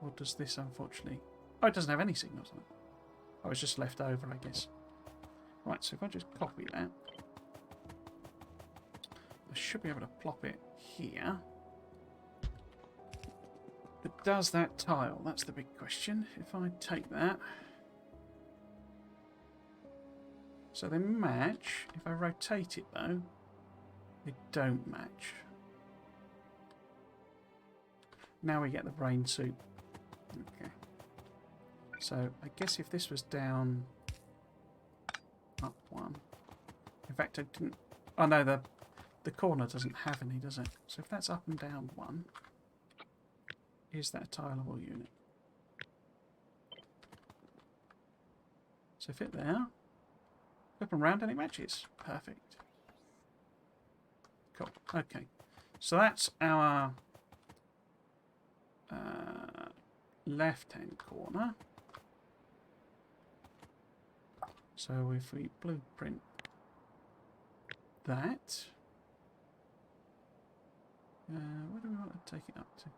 Or does this unfortunately... Oh, it doesn't have any signals on it. Oh, it's just left over, I guess. Right, so if I just copy that, I should be able to plop it here. But does that tile? That's the big question. If I take that... So they match. If I rotate it, though, they don't match. Now we get the brain soup. Okay. So I guess if this was down... Up 1. In fact, I didn't... Oh no, the corner doesn't have any, does it? So if that's up and down 1... Is that a tileable unit? So fit there. Up and round and it matches. Perfect. Cool. Okay. So that's our left-hand corner. So if we blueprint that, where do we want to take it up to?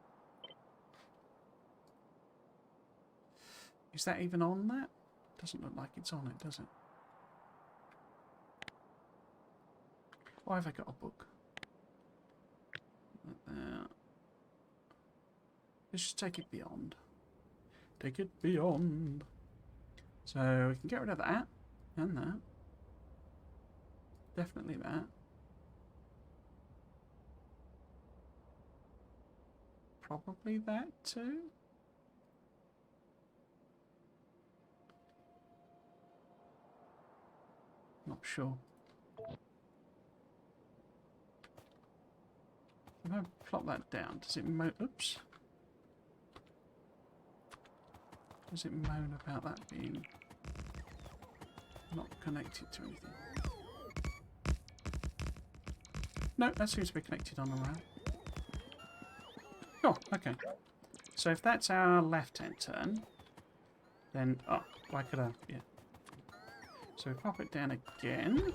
Is that even on that? Doesn't look like it's on it, does it? Why have I got a book? Let's just take it beyond. Take it beyond. So we can get rid of that and that. Definitely that. Probably that too. Not sure. If I plop that down, does it moan? Oops. Does it moan about that being not connected to anything? No, that seems to be connected on the RAM. Oh, okay. So if that's our left-hand turn, then... Oh, why could I... Yeah. So we pop it down again.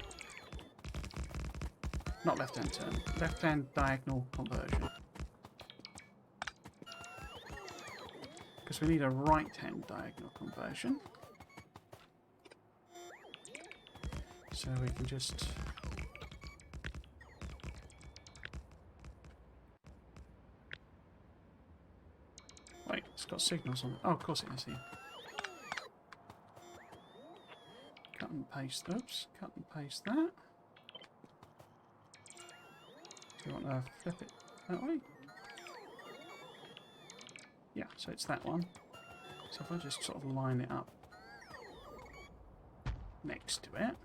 Not left-hand turn. Left-hand diagonal conversion. Because we need a right-hand diagonal conversion. So we can just... Wait, it's got signals on it. Oh, of course it has here. Cut and paste. Oops. Cut and paste that. Do you want to flip it that way? Yeah, so it's that one. So if I just sort of line it up next to it.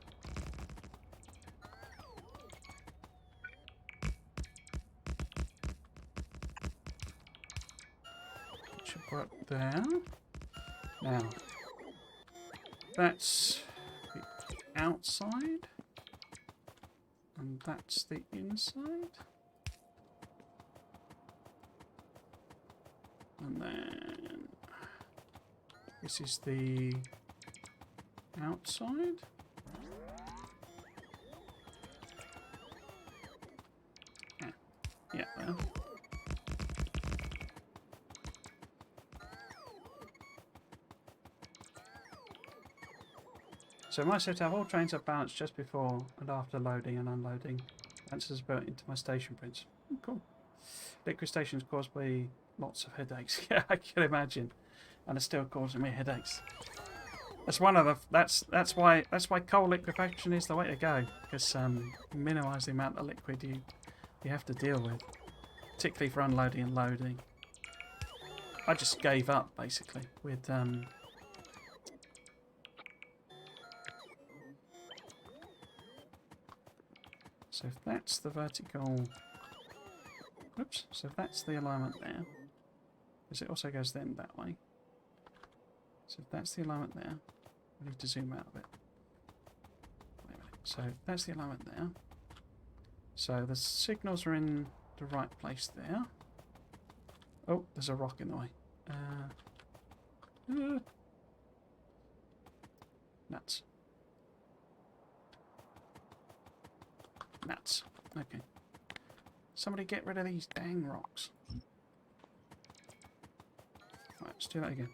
It should work there. Now, that's the outside. And that's the inside. And then this is the outside. So my set to have all trains are balanced just before and after loading and unloading. That's is built into my station prints. Cool. Liquid stations caused me lots of headaches. Yeah, I can imagine, and it's still causing me headaches. That's one of the. That's why coal liquefaction is the way to go, because minimise the amount of liquid you have to deal with, particularly for unloading and loading. I just gave up basically with So if that's the vertical. Oops. So if that's the alignment there, because it also goes then that way. So if that's the alignment there, I need to zoom out a bit. Wait a minute. So that's the alignment there. So the signals are in the right place there. Oh, there's a rock in the way. Nuts. Nuts. Okay. Somebody get rid of these dang rocks. Right, let's do that again.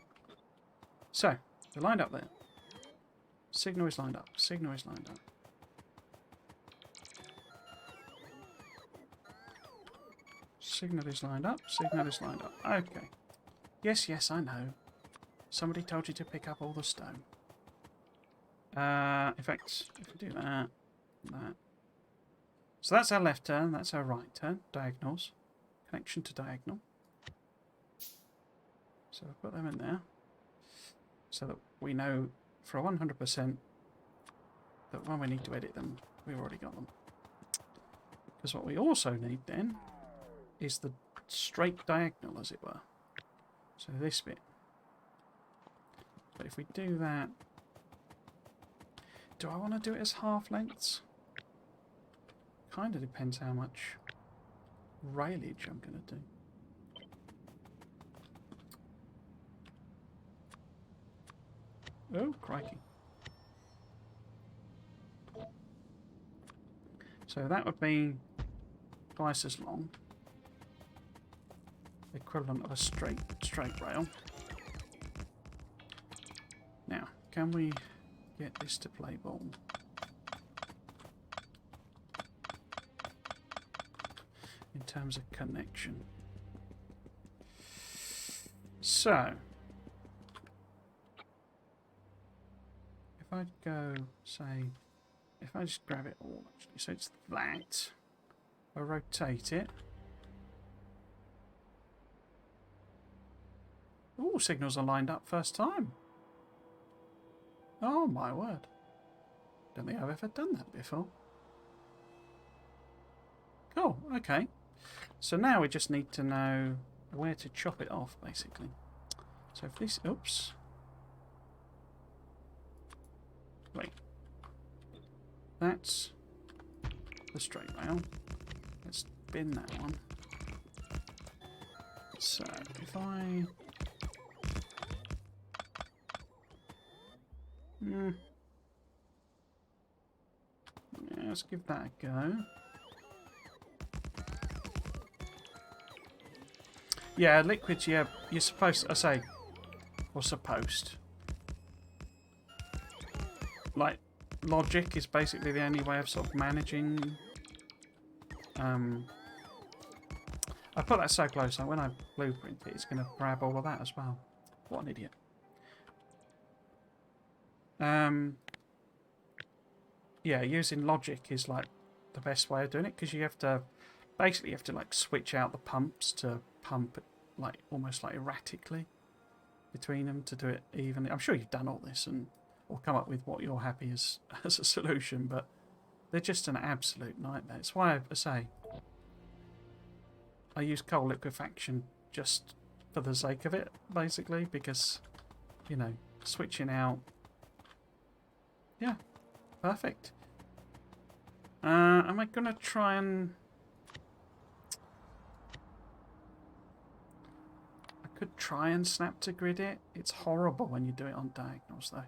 So, they're lined up there. Signal is lined up. Signal is lined up. Signal is lined up. Signal is lined up. Okay. Yes, yes, I know. Somebody told you to pick up all the stone. In fact, if we do that, that. So that's our left turn, that's our right turn. Diagonals. Connection to diagonal. So we'll put them in there. So that we know for 100% that when we need to edit them, we've already got them. Because what we also need then is the straight diagonal, as it were. So this bit. But if we do that, do I want to do it as half lengths? Kind of depends how much railage I'm going to do. Oh, crikey. So that would be twice as long. The equivalent of a straight rail. Now, can we get this to play ball? In terms of connection. So, if I go, say, if I just grab it all, actually, so it's that, I rotate it. All signals are lined up first time. Oh my word. Don't think I've ever done that before. Cool, okay. So now we just need to know where to chop it off, basically. So if this... Oops. Wait. That's the straight rail. Let's bin that one. So if I... Yeah, let's give that a go. Yeah, liquids, yeah, you're supposed to, I say, or supposed. Like, logic is basically the only way of sort of managing. I put that so close, like when I blueprint it, it's going to grab all of that as well. What an idiot. Yeah, using logic is like the best way of doing it, because you have to, basically you have to like switch out the pumps to pump like almost like erratically between them to do it evenly. I'm sure you've done all this and or come up with what you're happy as a solution, but they're just an absolute nightmare. It's why I say I use coal liquefaction just for the sake of it, basically, because, you know, switching out. Yeah, perfect. Am I going to try and... I could try and snap to grid it. It's horrible when you do it on diagonals, though.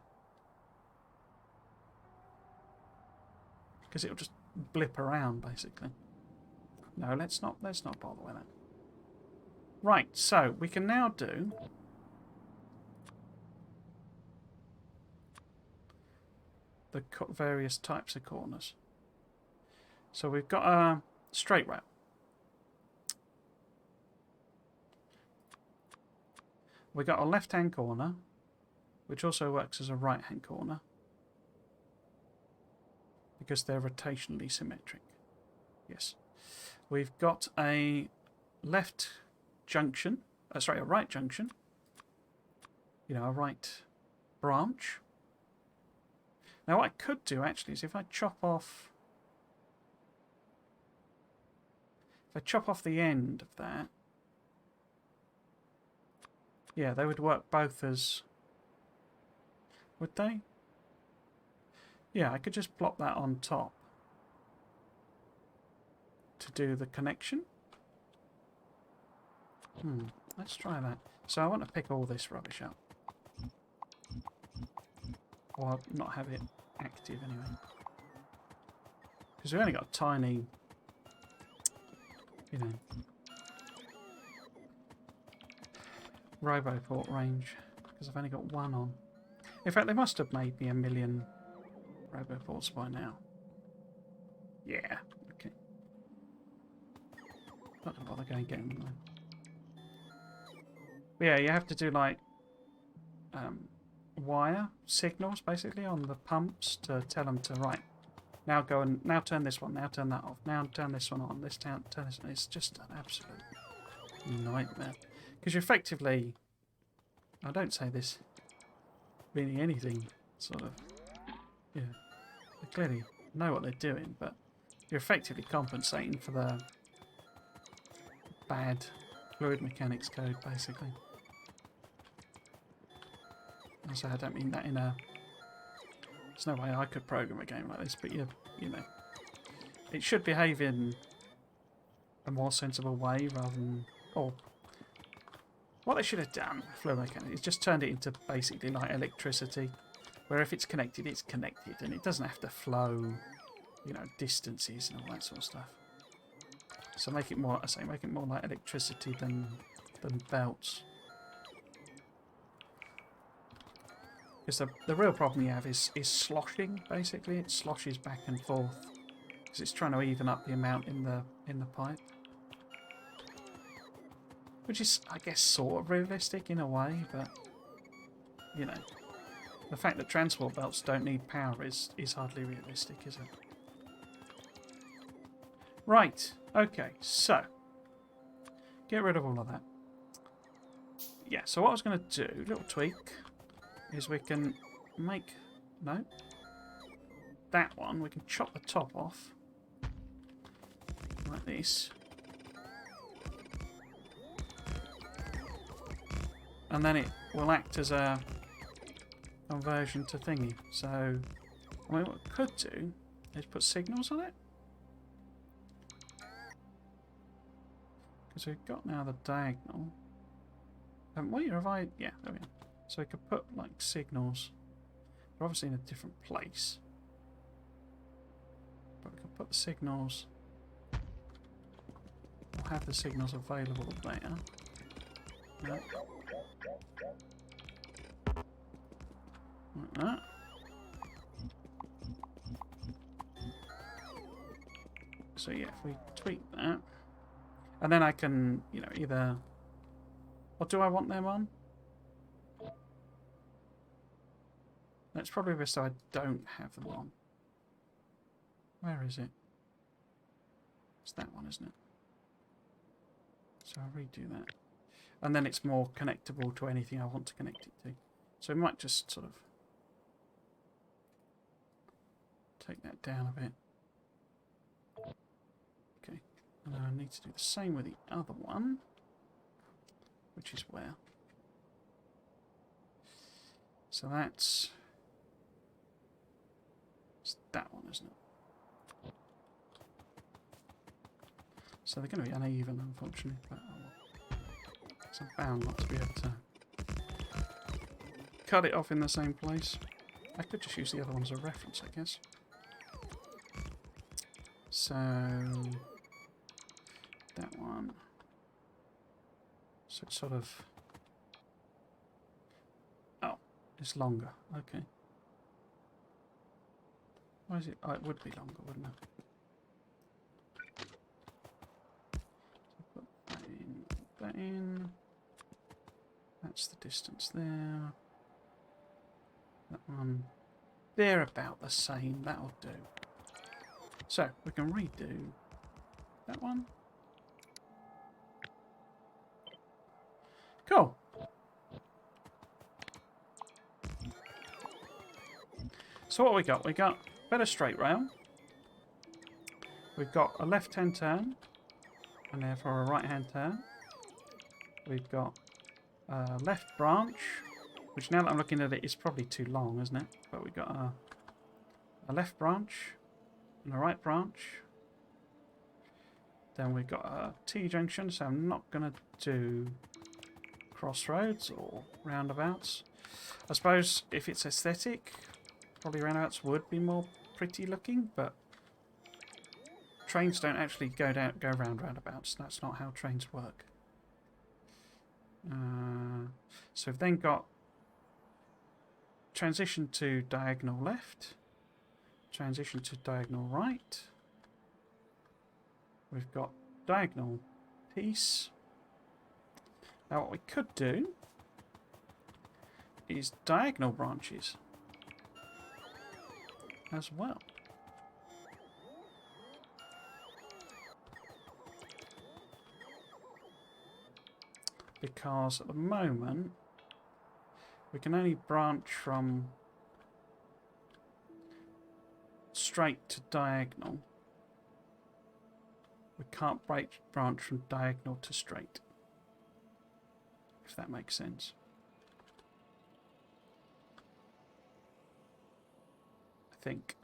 Because it'll just blip around, basically. No, let's not bother with that. Right, so we can now do... the various types of corners. So we've got a straight rail. We've got a left-hand corner, which also works as a right-hand corner, because they're rotationally symmetric. Yes. We've got a left junction, sorry, a right junction, you know, a right branch. Now what I could do actually is if I chop off the end of that, yeah, they would work both as, would they? Yeah, I could just plop that on top to do the connection. Let's try that. So I want to pick all this rubbish up. Or not have it active anyway. Because we've only got a tiny, you know, Roboport range. Because I've only got one on. In fact, they must have made me 1 million Roboports by now. Yeah, okay. Not gonna bother going and getting them though. But yeah, you have to do like wire signals basically on the pumps to tell them to now go and now turn this one, now turn that off, now turn this one on, this turn this one. It's just an absolute nightmare because you're effectively, I don't say this meaning anything sort of, yeah, they clearly know what they're doing, but you're effectively compensating for the bad fluid mechanics code basically. Also, I don't mean that in a... There's no way I could program a game like this, but you know, it should behave in a more sensible way rather than... Or what they should have done, fluid mechanics, is just turned it into basically like electricity, where if it's connected, and it doesn't have to flow, you know, distances and all that sort of stuff. So make it more, I say, make it more like electricity than belts. Because the real problem you have is sloshing, basically. It sloshes back and forth because it's trying to even up the amount in the pipe. Which is, I guess, sort of realistic in a way, but, you know, the fact that transport belts don't need power is hardly realistic, is it? Right, okay, so, get rid of all of that. Yeah, so what I was going to do, little tweak, is we can make, no, that one, we can chop the top off, like this. And then it will act as a conversion to thingy. So, I mean, what I could do is put signals on it. Because we've got now the diagonal. Wait, have I? Yeah, there we go. So we could put like signals. They're obviously in a different place. But we could put the signals. We'll have the signals available there. Yep. Like that. So yeah, if we tweak that, and then I can, you know, either. What do I want them on? That's probably best so I don't have them on. Where is it? It's that one, isn't it? So I'll redo that. And then it's more connectable to anything I want to connect it to. So we might just sort of take that down a bit. Okay. And I need to do the same with the other one. Which is where? So that's... It's that one, isn't it? So they're going to be uneven, unfortunately. But I'm bound not to be able to cut it off in the same place. I could just use the other one as a reference, I guess. So that one. So it's sort of... Oh, it's longer. Okay. Why is it? Oh, it would be longer, wouldn't it? So put that in, put that in. That's the distance there. That one. They're about the same. That'll do. So we can redo that one. Cool. So what we got? We got better straight rail. We've got a left-hand turn, and therefore a right-hand turn. We've got a left branch, which now that I'm looking at it is probably too long, isn't it? But we've got a left branch and a right branch. Then we've got a T-junction, so I'm not going to do crossroads or roundabouts. I suppose if it's aesthetic, probably roundabouts would be more pretty looking, but trains don't actually go round roundabouts. That's not how trains work. So we've then got transition to diagonal left, transition to diagonal right. We've got diagonal piece. Now what we could do is diagonal branches as well. Because at the moment we can only branch from straight to diagonal. We can't branch from diagonal to straight, if that makes sense. I think.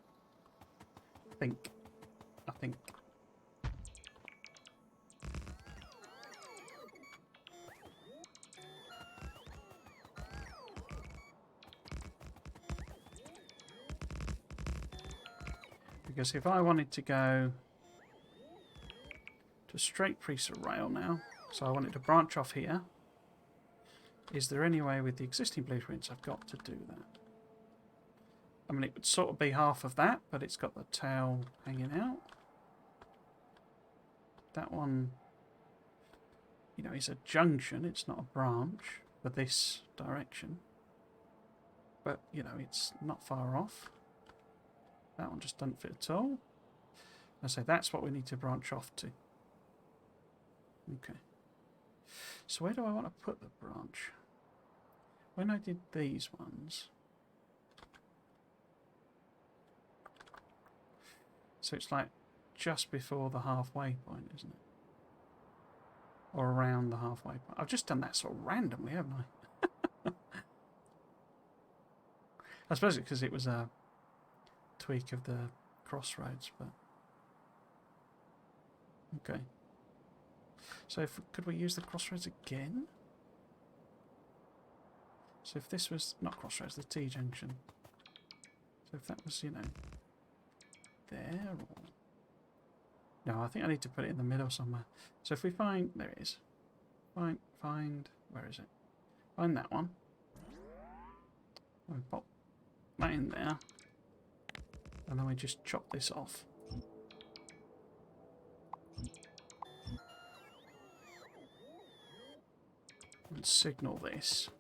Because if I wanted to go to straight piece of rail now, so I wanted to branch off here, is there any way with the existing blueprints I've got to do that? I mean, it would sort of be half of that, but it's got the tail hanging out. That one, you know, is a junction, it's not a branch for this direction. But, you know, it's not far off. That one just doesn't fit at all. I say that's what we need to branch off to. Okay. So where do I want to put the branch? When I did these ones... So it's like just before the halfway point, isn't it? Or around the halfway point. I've just done that sort of randomly, haven't I? I suppose it's because it was a tweak of the crossroads, but... Okay. So could we use the crossroads again? So if this was... Not crossroads, the T-junction. So if that was, you know... there, or... No, I think I need to put it in the middle somewhere. So if we find... There it is. Find... Where is it? Find that one. We pop that in there. And then we just chop this off. And signal this.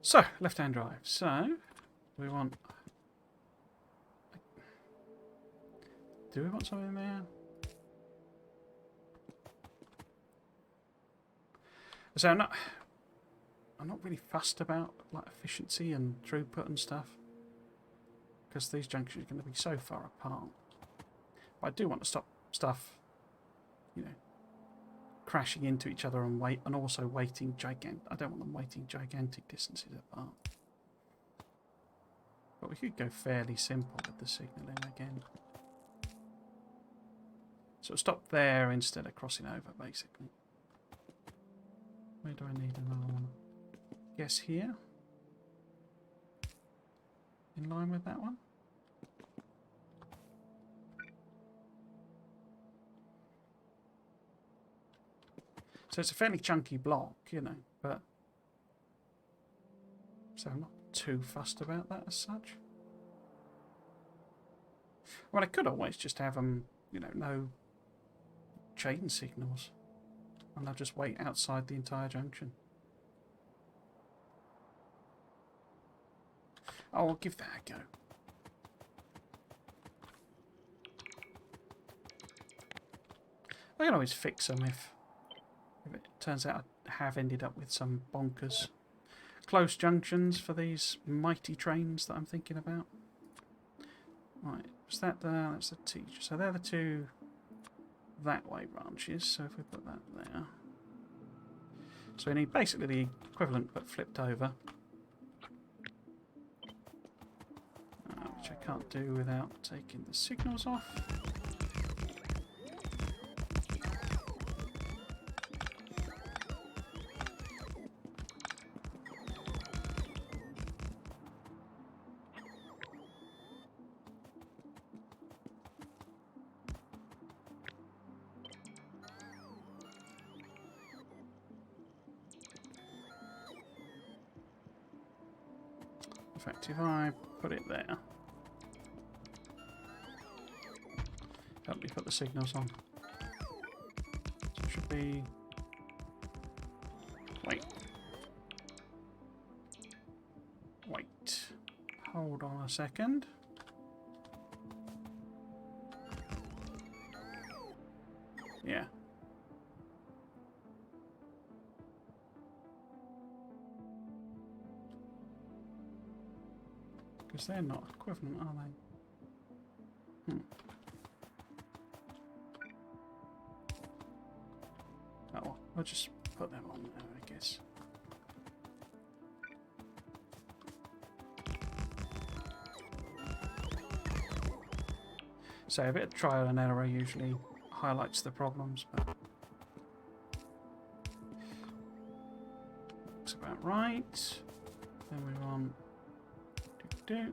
So, left-hand drive. So, we want... Do we want something there? So I'm not really fussed about like efficiency and throughput and stuff, because these junctions are going to be so far apart. But I do want to stop stuff, you know, crashing into each other and also waiting gigantic. I don't want them waiting gigantic distances apart. But we could go fairly simple with the signalling again. So stop there instead of crossing over, basically. Where do I need another one? Guess here. In line with that one. So it's a fairly chunky block, you know, but... So I'm not too fussed about that as such. Well, I could always just have them, you know, no chain signals. And I'll just wait outside the entire junction. Oh, I'll give that a go. I can always fix them if it turns out I have ended up with some bonkers close junctions for these mighty trains that I'm thinking about. Right, was that there? That's the teacher. So they're the two that way branches. So if we put that there. So we need basically the equivalent but flipped over. Which I can't do without taking the signals off. In fact, if I put it there, help me put the signals on. So it should be. Wait. Wait. Hold on a second. Yeah. Because they're not equivalent, are they? Oh, well, I'll just put them on there, I guess. So a bit of trial and error usually highlights the problems, but looks about right. Then we want and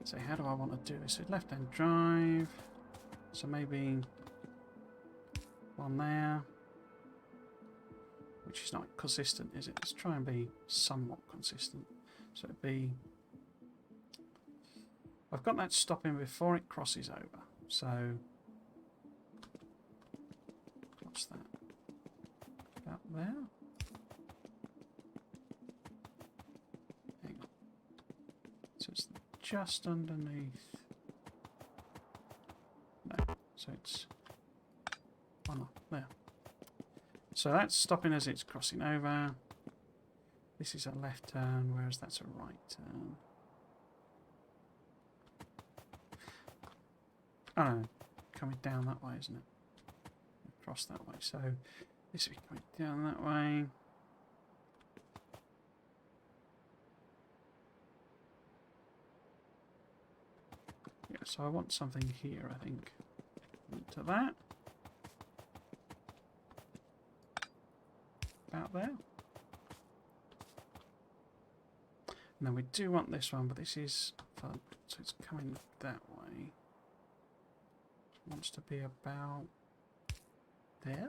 so how do I want to do this? So left-hand drive. So maybe one there, which is not consistent, is it? Let's try and be somewhat consistent. So it'd be. I've got that stopping before it crosses over. So what's that? About there. So it's just underneath. No, so it's one up there. So that's stopping as it's crossing over. This is a left turn, whereas that's a right turn. Oh no, coming down that way, isn't it? Across that way. So this will be coming down that way. Yeah, so I want something here, I think. To that. About there. And then we do want this one, but this is fun. So it's coming that way. Wants to be about there.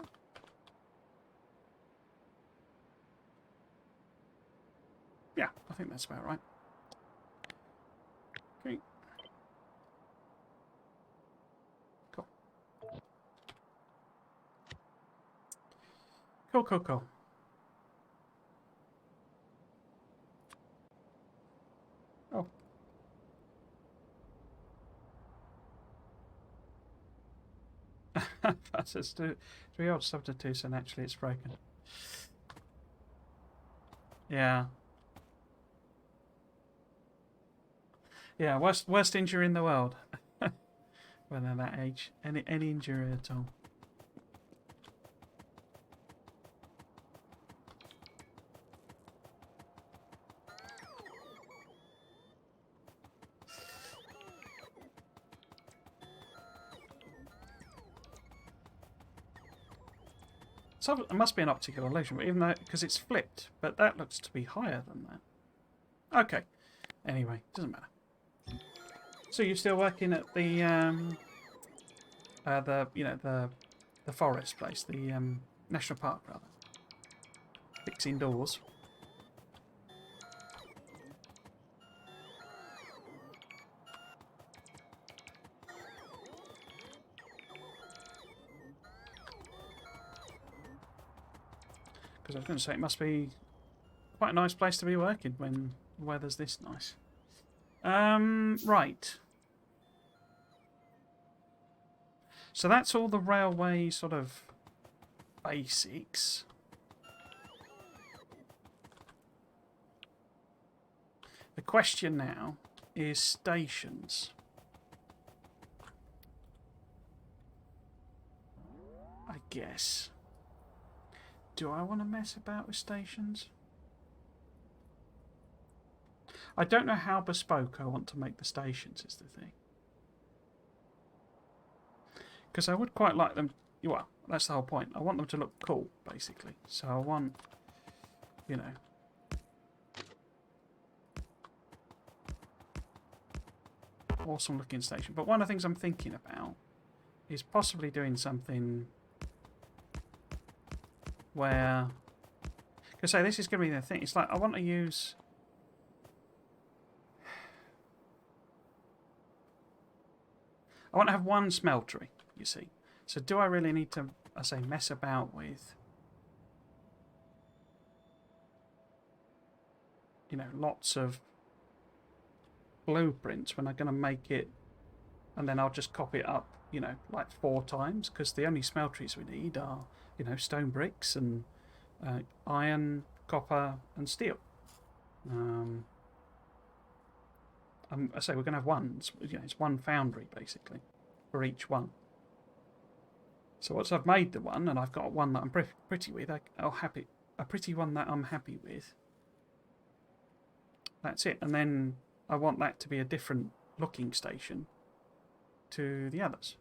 Yeah, I think that's about right. Okay. Cool. Cool, cool, cool. Oh. That's 3 odd substitutes and actually it's broken. Yeah. Yeah, worst injury in the world. When they're that age. Any injury at all. So it must be an optical illusion, but even though because it's flipped, but that looks to be higher than that. Okay. Anyway, doesn't matter. So you're still working at the the forest place, the national park rather. Fixing doors. Because I was going to say it must be quite a nice place to be working when the weather's this nice. Right. So that's all the railway sort of basics. The question now is stations. I guess. Do I want to mess about with stations? I don't know how bespoke I want to make the stations is the thing. Because I would quite like them... Well, that's the whole point. I want them to look cool, basically. So I want, you know... awesome looking station. But one of the things I'm thinking about is possibly doing something where... Because say this is going to be the thing. It's like I want to use... I want to have one smeltery, you see. So do I really need to, I say, mess about with, you know, lots of blueprints when I'm going to make it, and then I'll just copy it up, you know, like 4 times, because the only smelteries we need are, you know, stone bricks and iron, copper and steel. I say we're going to have one, you know, it's one foundry basically for each one. So once I've made the one and I've got one that I'm pretty with, a pretty one that I'm happy with. That's it, and then I want that to be a different looking station to the others.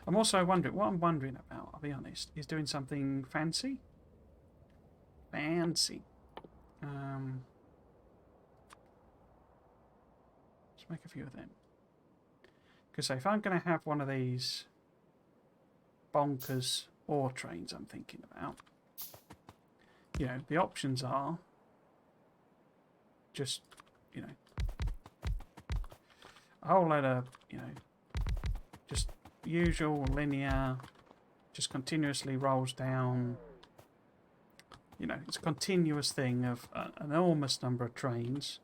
I'm also wondering, what I'm wondering about, I'll be honest, is doing something fancy. Fancy. Let's make a few of them. Because if I'm going to have one of these bonkers ore trains I'm thinking about, you know, the options are just, you know, a whole load of, you know, just usual linear, just continuously rolls down. You know, it's a continuous thing of an enormous number of trains,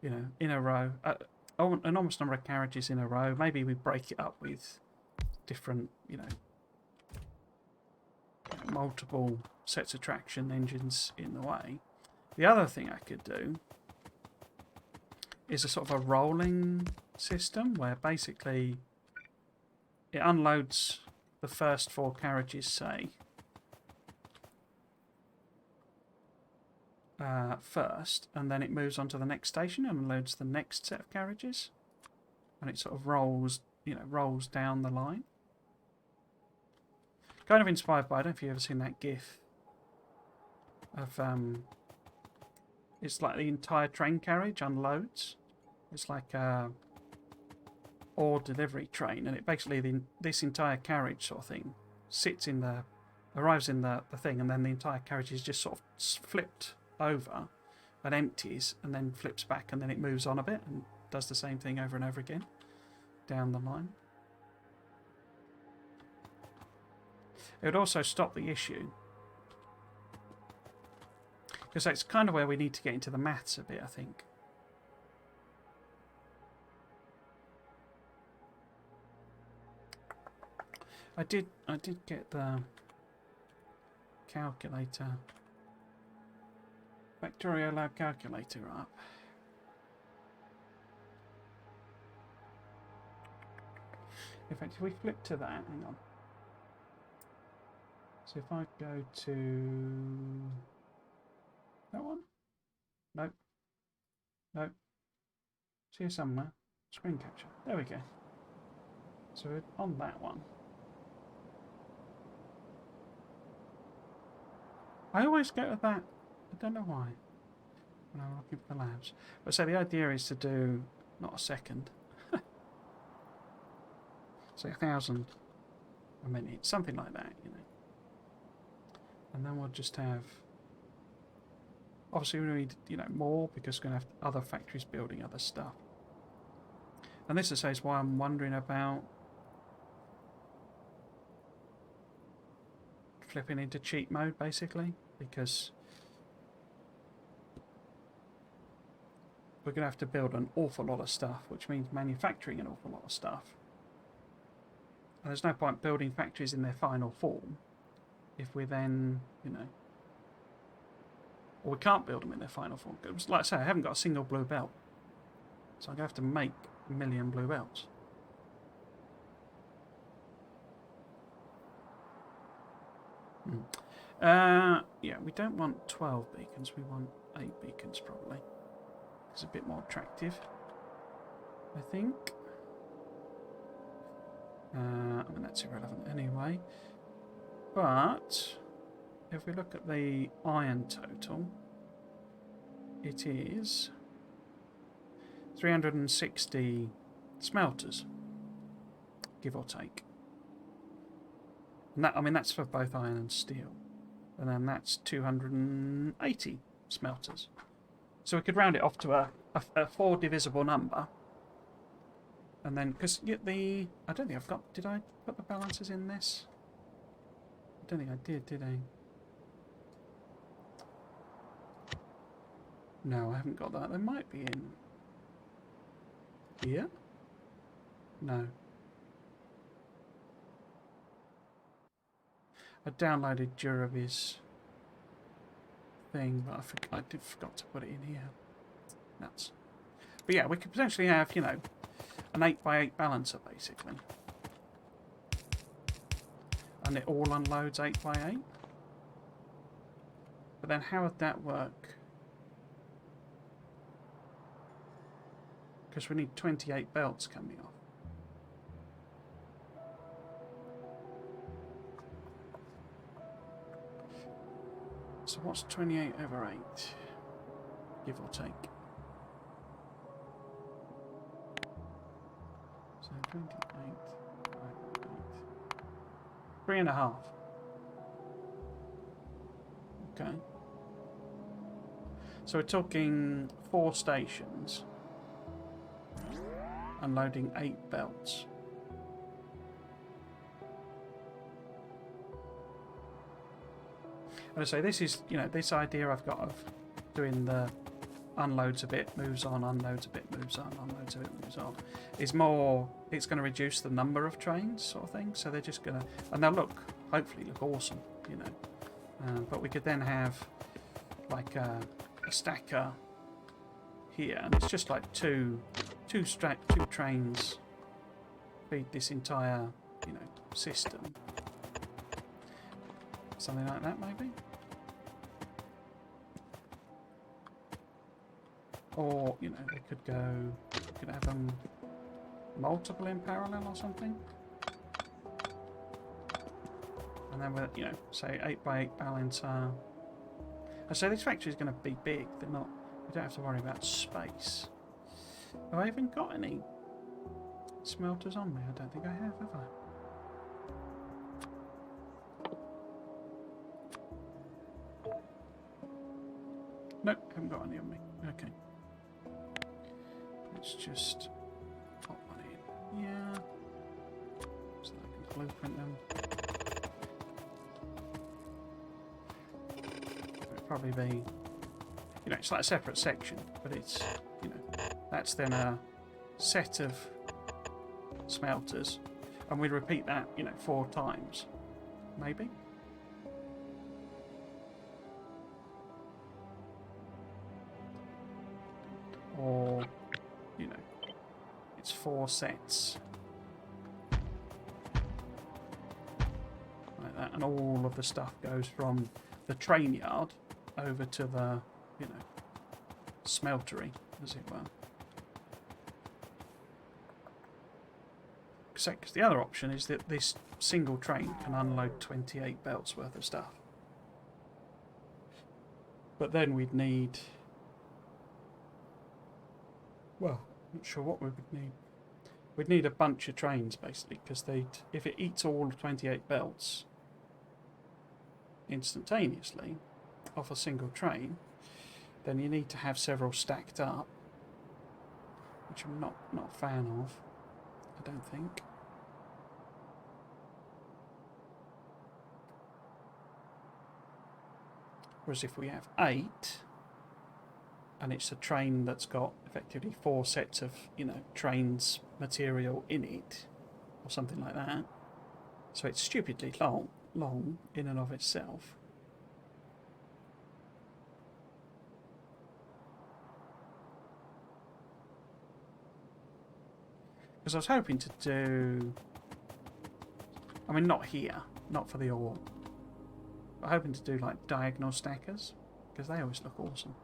you know, in a row. An enormous number of carriages in a row. Maybe we break it up with different, you know, multiple sets of traction engines in the way. The other thing I could do is a sort of a rolling system where basically it unloads the first 4 carriages, say, first, and then it moves on to the next station and unloads the next set of carriages, and it sort of rolls, you know, rolls down the line. Kind of inspired by, I don't know if you've ever seen that GIF of it's like the entire train carriage unloads. It's like a ore delivery train, and it basically this entire carriage sort of thing arrives in the thing, and then the entire carriage is just sort of flipped over and empties and then flips back, and then it moves on a bit and does the same thing over and over again down the line. It would also stop the issue, because that's kind of where we need to get into the maths a bit, I think. I did get the calculator, Factorio Lab calculator up. In fact, if we flip to that, hang on. So if I go to that one, nope, nope, it's here somewhere, screen capture, there we go. So on that one, I always go to that, I don't know why, when I'm looking for the labs. But so the idea is to do, not a second, say 1,000 a minute, something like that, you know. And then we'll just have, obviously we need, you know, more, because we're going to have other factories building other stuff. And this is why I'm wondering about flipping into cheat mode, basically, because we're going to have to build an awful lot of stuff, which means manufacturing an awful lot of stuff. And there's no point building factories in their final form if we then, you know, or we can't build them in their final form. Like I say, I haven't got a single blue belt, so I'm going to have to make a million blue belts. Yeah, we don't want 12 beacons, we want 8 beacons probably. It's a bit more attractive, I think. I mean, that's irrelevant anyway. But if we look at the iron total, it is 360 smelters, give or take. And that, I mean, that's for both iron and steel. And then that's 280 smelters. So we could round it off to a 4 divisible number. And then, because I don't think I've got, did I put the balances in this? I don't think I did I? No, I haven't got that. They might be in here. No. I downloaded Jurabi's thing, but I forgot to put it in here. Nuts. But yeah, we could potentially have, you know, an 8x8 balancer, basically. And it all unloads 8x8. But then how would that work? Because we need 28 belts coming off. So what's 28 over 8? Give or take. So 28 over 8. 3.5. Okay. So we're talking 4 stations. Unloading 8 belts. And I say this is, you know, this idea I've got of doing the unloads a bit, moves on, unloads a bit, moves on, unloads a bit, moves on, is more, it's going to reduce the number of trains, sort of thing. So they're just going to, and they'll look, hopefully look awesome, you know. But we could then have like a stacker here, and it's just like two trains feed this entire, you know, system. Something like that, maybe. Or, you know, they could go, could have them multiple in parallel or something. And then with, you know, say 8x8 balancer. I say this factory is going to be big. They're not. We don't have to worry about space. Have I even got any smelters on me? I don't think I have I? Nope, haven't got any on me. Okay. Let's just pop one in here so that I can blueprint them. It'll probably be, you know, it's like a separate section, but it's, you know, that's then a set of smelters, and we repeat that, you know, 4 times, maybe. Or, you know, it's 4 sets like that, and all of the stuff goes from the train yard over to the, you know, smeltery, as it were. Because the other option is that this single train can unload 28 belts worth of stuff. But then we'd need, well, not sure what we would need. We'd need a bunch of trains, basically, because if it eats all 28 belts instantaneously off a single train, then you need to have several stacked up, which I'm not a fan of, I don't think. Whereas if we have 8, and it's a train that's got effectively 4 sets of, you know, trains material in it, or something like that. So it's stupidly long in and of itself. Because I was hoping to do... I mean, not here, not for the ore. But hoping to do like diagonal stackers, because they always look awesome.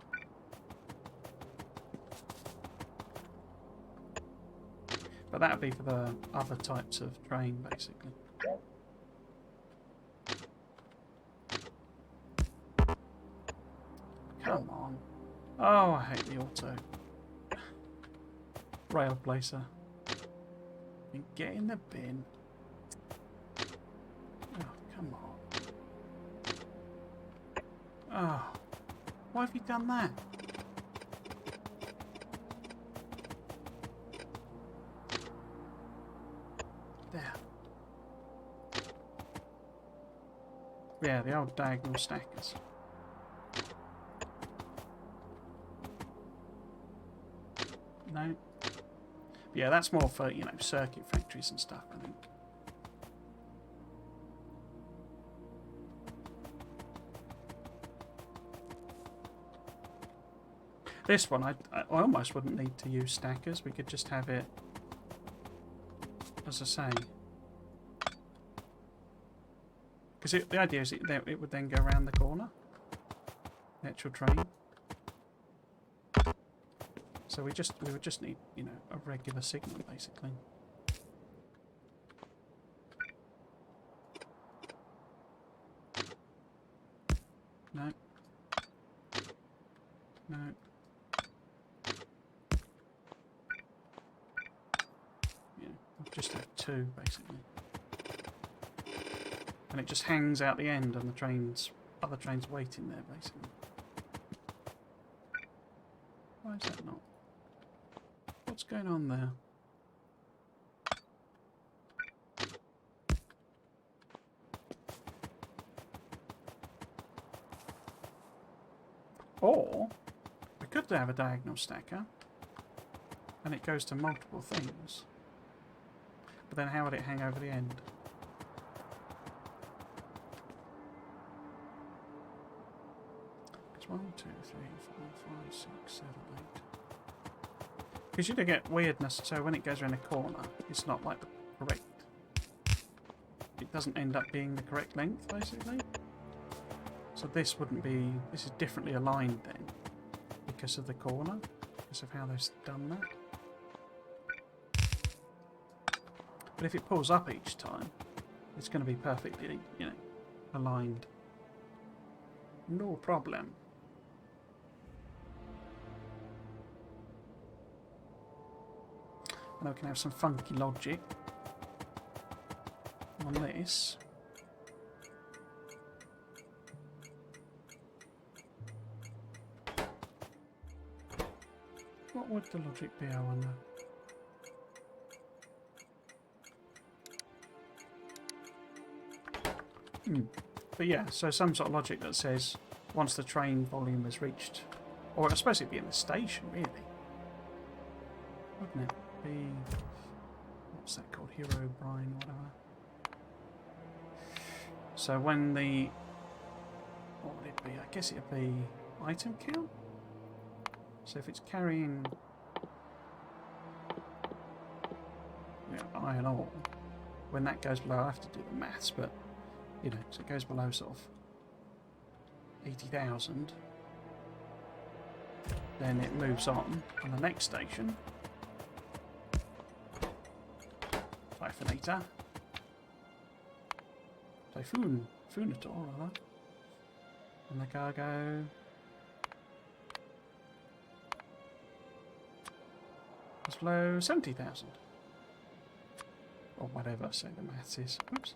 But that would be for the other types of train, basically. Come on. Oh, I hate the auto. Rail placer. Get in the bin. Oh, come on. Oh, why have you done that? There. Yeah, the old diagonal stackers. No. Yeah, that's more for, you know, circuit factories and stuff, I think. This one, I almost wouldn't need to use stackers. We could just have it, as I say. Because the idea is it would then go around the corner. The actual train. So we would just need, you know, a regular signal, basically. No. No. Yeah, we'll just have 2, basically. And it just hangs out the end, and the other trains waiting there, basically. Why is that not? What's going on there? Or we could have a diagonal stacker and it goes to multiple things. But then how would it hang over the end? It's 1, 2, 3, 4, 5, 6, 7, 8. Because you do get weirdness, so when it goes around a corner, it's not like the correct... It doesn't end up being the correct length, basically. So this wouldn't be... This is differently aligned then, because of the corner, because of how they've done that. But if it pulls up each time, it's going to be perfectly, you know, aligned. No problem. And we can have some funky logic on this. What would the logic be, I wonder? But yeah, so some sort of logic that says once the train volume is reached, or I suppose it'd be in the station, really, wouldn't it? Be, what's that called? Hero Brine, whatever. So when the, what would it be? I guess it'd be item count. So if it's carrying, you know, iron ore, when that goes below, I have to do the maths, but you know, so it goes below sort of 80,000, then it moves on the next station. Typhonator. Funator, rather. And the cargo. It's below 70,000. Or whatever, say the maths is. Oops.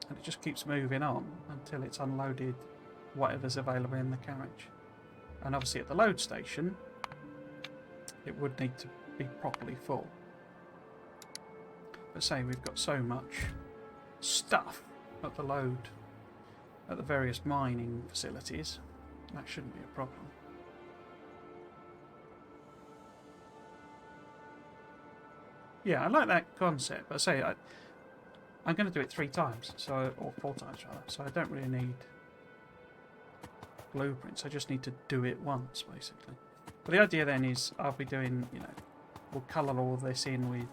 And it just keeps moving on until it's unloaded whatever's available in the carriage. And obviously at the load station, it would need to be properly full. But say we've got so much stuff at the load at the various mining facilities, that shouldn't be a problem. Yeah, I like that concept, but I'm going to do it 3 times, or 4 times rather, so I don't really need blueprints. I just need to do it once, basically. But the idea then is I'll be doing, we'll colour all this in with,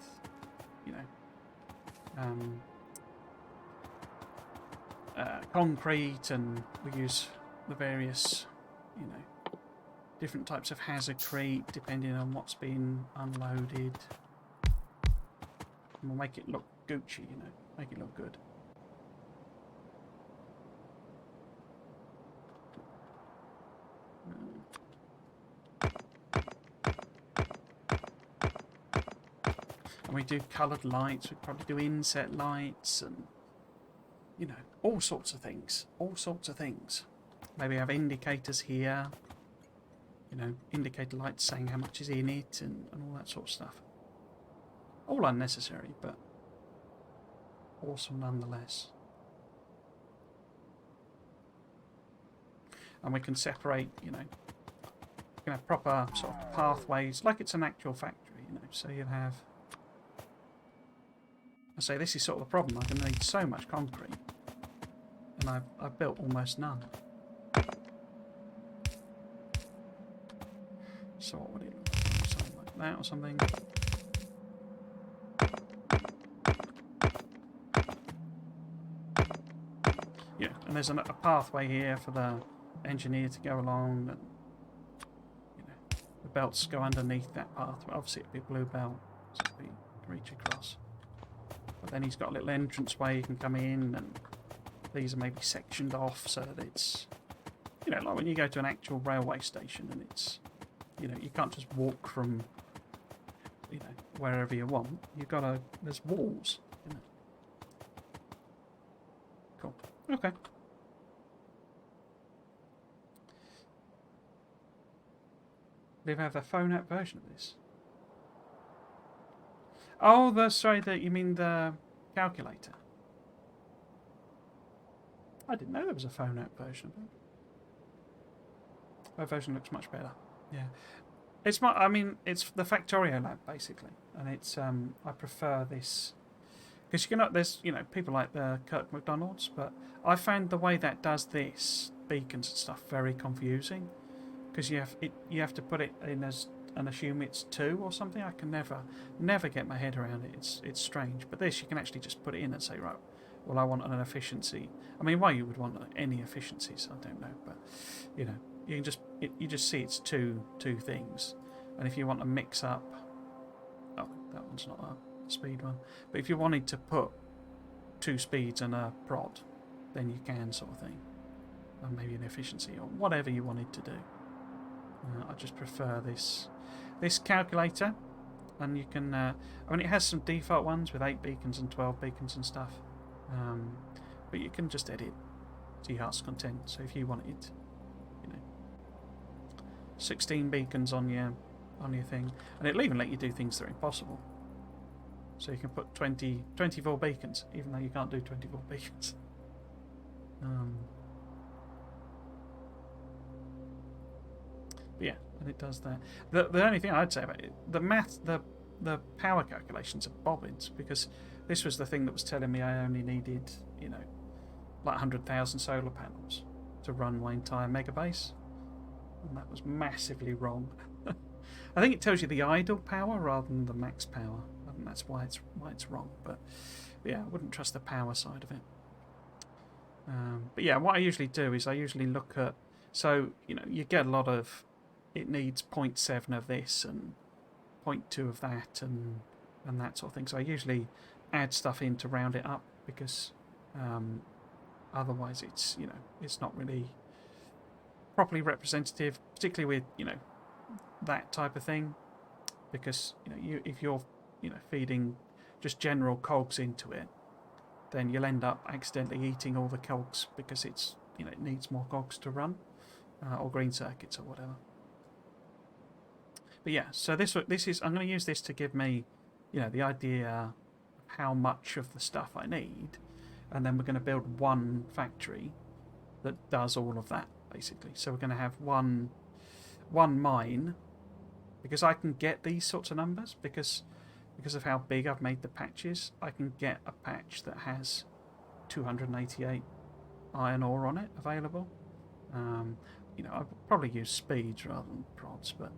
concrete, and we use the various, different types of hazardcrete depending on what's been unloaded. And we'll make it look Gucci, make it look good. And we do coloured lights, we probably do inset lights, and all sorts of things. All sorts of things. Maybe have indicators here, indicator lights saying how much is in it, and all that sort of stuff. All unnecessary, but awesome nonetheless. And we can separate, we can have proper sort of pathways, like it's an actual factory, so you'll have... I say this is sort of the problem. I'm going to need so much concrete, and I've built almost none. So what would it look like? Something like that or something. Yeah, and there's a pathway here for the engineer to go along, and the belts go underneath that pathway. Obviously it'd be a blue belt, so we can reach across. But then he's got a little entrance way you can come in, and these are maybe sectioned off so that it's, like when you go to an actual railway station and it's, you can't just walk from, wherever you want. You've got to, there's walls, Cool. Okay. They have a phone app version of this. Oh, sorry, you mean the calculator? I didn't know there was a phone app version of it. That version looks much better. Yeah, it's it's the Factorio lab basically, and it's I prefer this because you cannot. There's people like the Kirk McDonald's, but I found the way that does this beacons and stuff very confusing because you have to put it in as and assume it's 2 or something. I can never get my head around it. It's strange, but this you can actually just put it in and say, right, well I want an efficiency. I mean, why you would want any efficiencies, I don't know, but you can just see it's two things, and if you want to mix up, oh, that one's not a speed one, but if you wanted to put 2 speeds and a prod, then you can, sort of thing, and maybe an efficiency or whatever you wanted to do. I just prefer this calculator, and you can. It has some default ones with 8 beacons and 12 beacons and stuff, but you can just edit to your heart's content. So if you wanted, 16 beacons on your thing, and it'll even let you do things that are impossible. So you can put 24 beacons, even though you can't do 24 beacons. But yeah, and it does that. The only thing I'd say about it, the power calculations are bobbins, because this was the thing that was telling me I only needed, like 100,000 solar panels to run my entire mega base. And that was massively wrong. I think it tells you the idle power rather than the max power. I think that's why it's wrong. But yeah, I wouldn't trust the power side of it. But yeah, what I usually do is I usually look at, so you get a lot of, it needs 0.7 of this and 0.2 of that and that sort of thing. So I usually add stuff in to round it up, because otherwise it's it's not really properly representative, particularly with that type of thing, because if you're feeding just general cogs into it, then you'll end up accidentally eating all the cogs, because it's it needs more cogs to run, or green circuits or whatever. But yeah, so this is, I'm going to use this to give me the idea of how much of the stuff I need, and then we're going to build one factory that does all of that, basically. So we're going to have one mine, because I can get these sorts of numbers because of how big I've made the patches. I can get a patch that has 288 iron ore on it available. You know, I'll probably use speeds rather than prods, but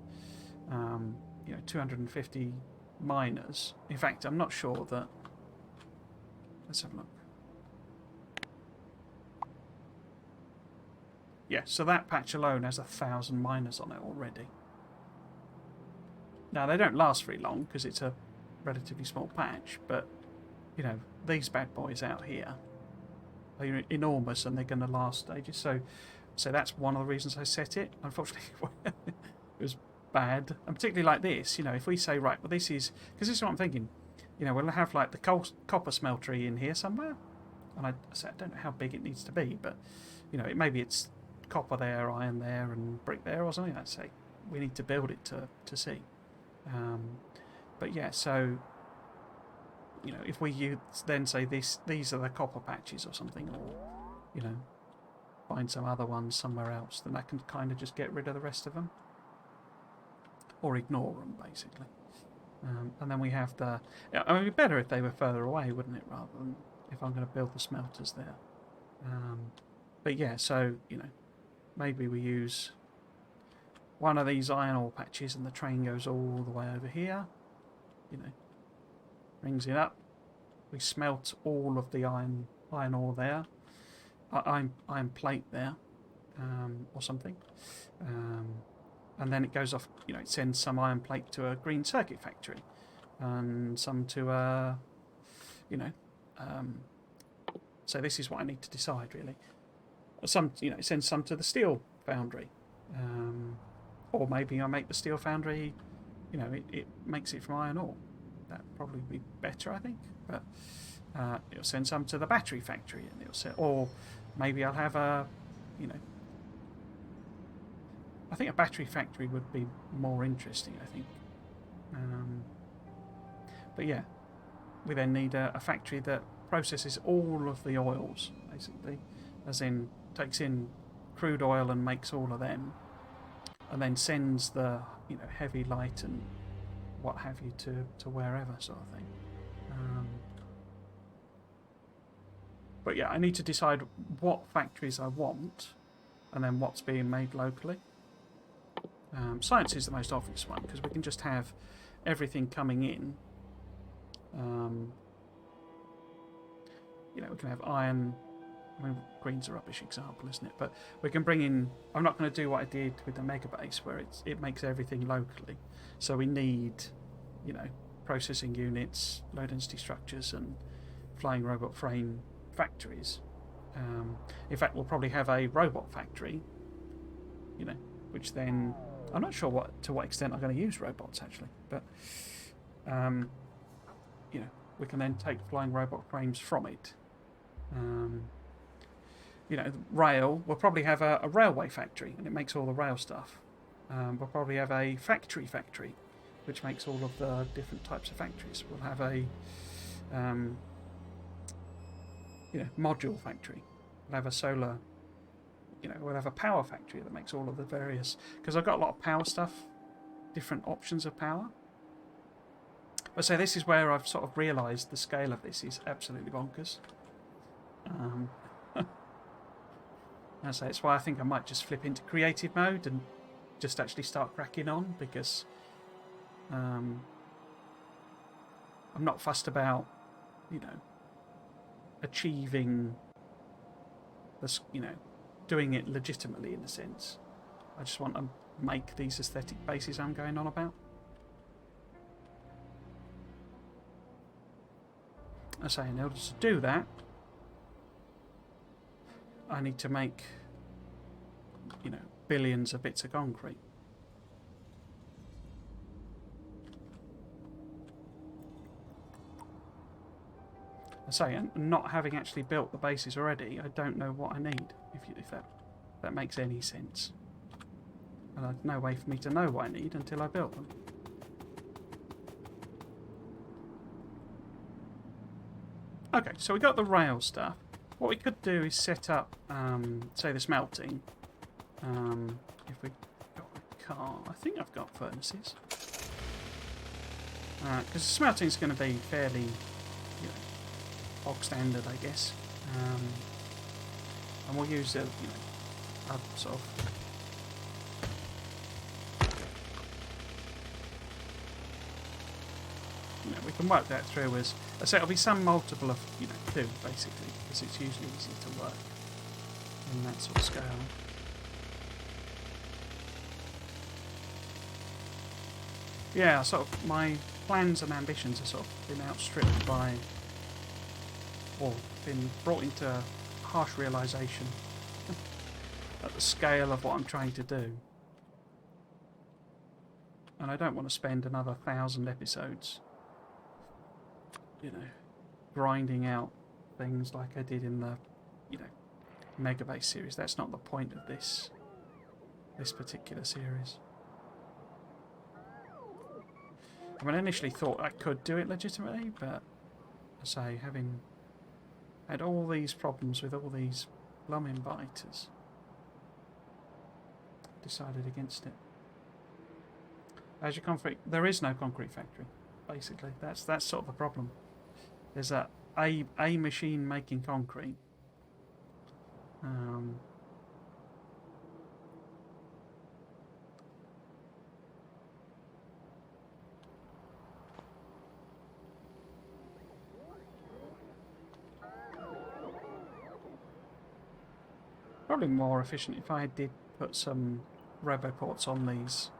you know, 250 miners. In fact, I'm not sure that. Let's have a look. Yeah, so that patch alone has 1,000 miners on it already. Now, they don't last very long because it's a relatively small patch, but, you know, these bad boys out here, they're enormous and they're going to last ages. So that's one of the reasons I set it. Unfortunately, it was bad. And particularly like this, you know, if we say, right, well, this is... Because this is what I'm thinking. You know, we'll have, like, the copper smeltery in here somewhere. And I don't know how big it needs to be, but, you know, maybe it's copper there, iron there, and brick there or something. I'd say we need to build it to see. But yeah, so you know, if we then say these are the copper patches or something, or you know, find some other ones somewhere else, then I can kind of just get rid of the rest of them or ignore them basically. And then we have the. I mean, it'd be better if they were further away, wouldn't it? Rather than if I'm going to build the smelters there. But yeah, so you know, maybe we use one of these iron ore patches and the train goes all the way over here, you know, brings it up. We smelt all of the iron ore there, iron plate there, or something. And then it goes off, you know, it sends some iron plate to a green circuit factory and some to a, you know, so this is what I need to decide really. Some, you know, it sends some to the steel foundry. Or maybe I make the steel foundry, you know, it makes it from iron ore. That'd probably be better, I think. But it'll send some to the battery factory, and it'll say, or maybe I'll have a, you know, I think a battery factory would be more interesting, I think. But yeah, we then need a factory that processes all of the oils, basically, as in takes in crude oil and makes all of them. And then sends the, you know, heavy, light, and what have you to wherever, sort of thing. But yeah, I need to decide what factories I want, and then what's being made locally. Science is the most obvious one because we can just have everything coming in. You know, we can have iron. I mean, green's a rubbish example, isn't it? But we can bring in. I'm not going to do what I did with the mega base, where it makes everything locally. So we need, you know, processing units, low density structures, and flying robot frame factories. In fact, we'll probably have a robot factory. You know, which then I'm not sure to what extent I'm going to use robots actually, but you know, we can then take flying robot frames from it. You know, rail, we'll probably have a railway factory, and it makes all the rail stuff. We'll probably have a factory, which makes all of the different types of factories. We'll have a, you know, module factory. We'll have a solar, you know, we'll have a power factory that makes all of the various, because I've got a lot of power stuff, different options of power. But so this is where I've sort of realised the scale of this is absolutely bonkers. And so it's why I think I might just flip into creative mode and just actually start cracking on, because I'm not fussed about, you know, achieving this, you know, doing it legitimately in a sense. I just want to make these aesthetic bases I'm going on about. I say in order to do that, I need to make, you know, billions of bits of concrete. I say, and not having actually built the bases already, I don't know what I need, if that makes any sense. And there's no way for me to know what I need until I built them. Okay, so we got the rail stuff. What we could do is set up, say, the smelting. If we got a car, I think I've got furnaces. Because the smelting's going to be fairly, bog standard, I guess. And we'll use a sort of. We can work that through as I say. It'll be some multiple of 2 basically, because it's usually easy to work in that sort of scale. Yeah, sort of my plans and ambitions have sort of been outstripped by, or been brought into harsh realisation at the scale of what I'm trying to do. And I don't want to spend another 1,000 episodes, grinding out things like I did in the, Megabase series. That's not the point of this particular series. I mean, I initially thought I could do it legitimately, but as I say, having had all these problems with all these blooming biters, decided against it. As your concrete, there is no concrete factory. Basically, that's sort of the problem. There's a machine making concrete. Probably more efficient if I did put some roboports on these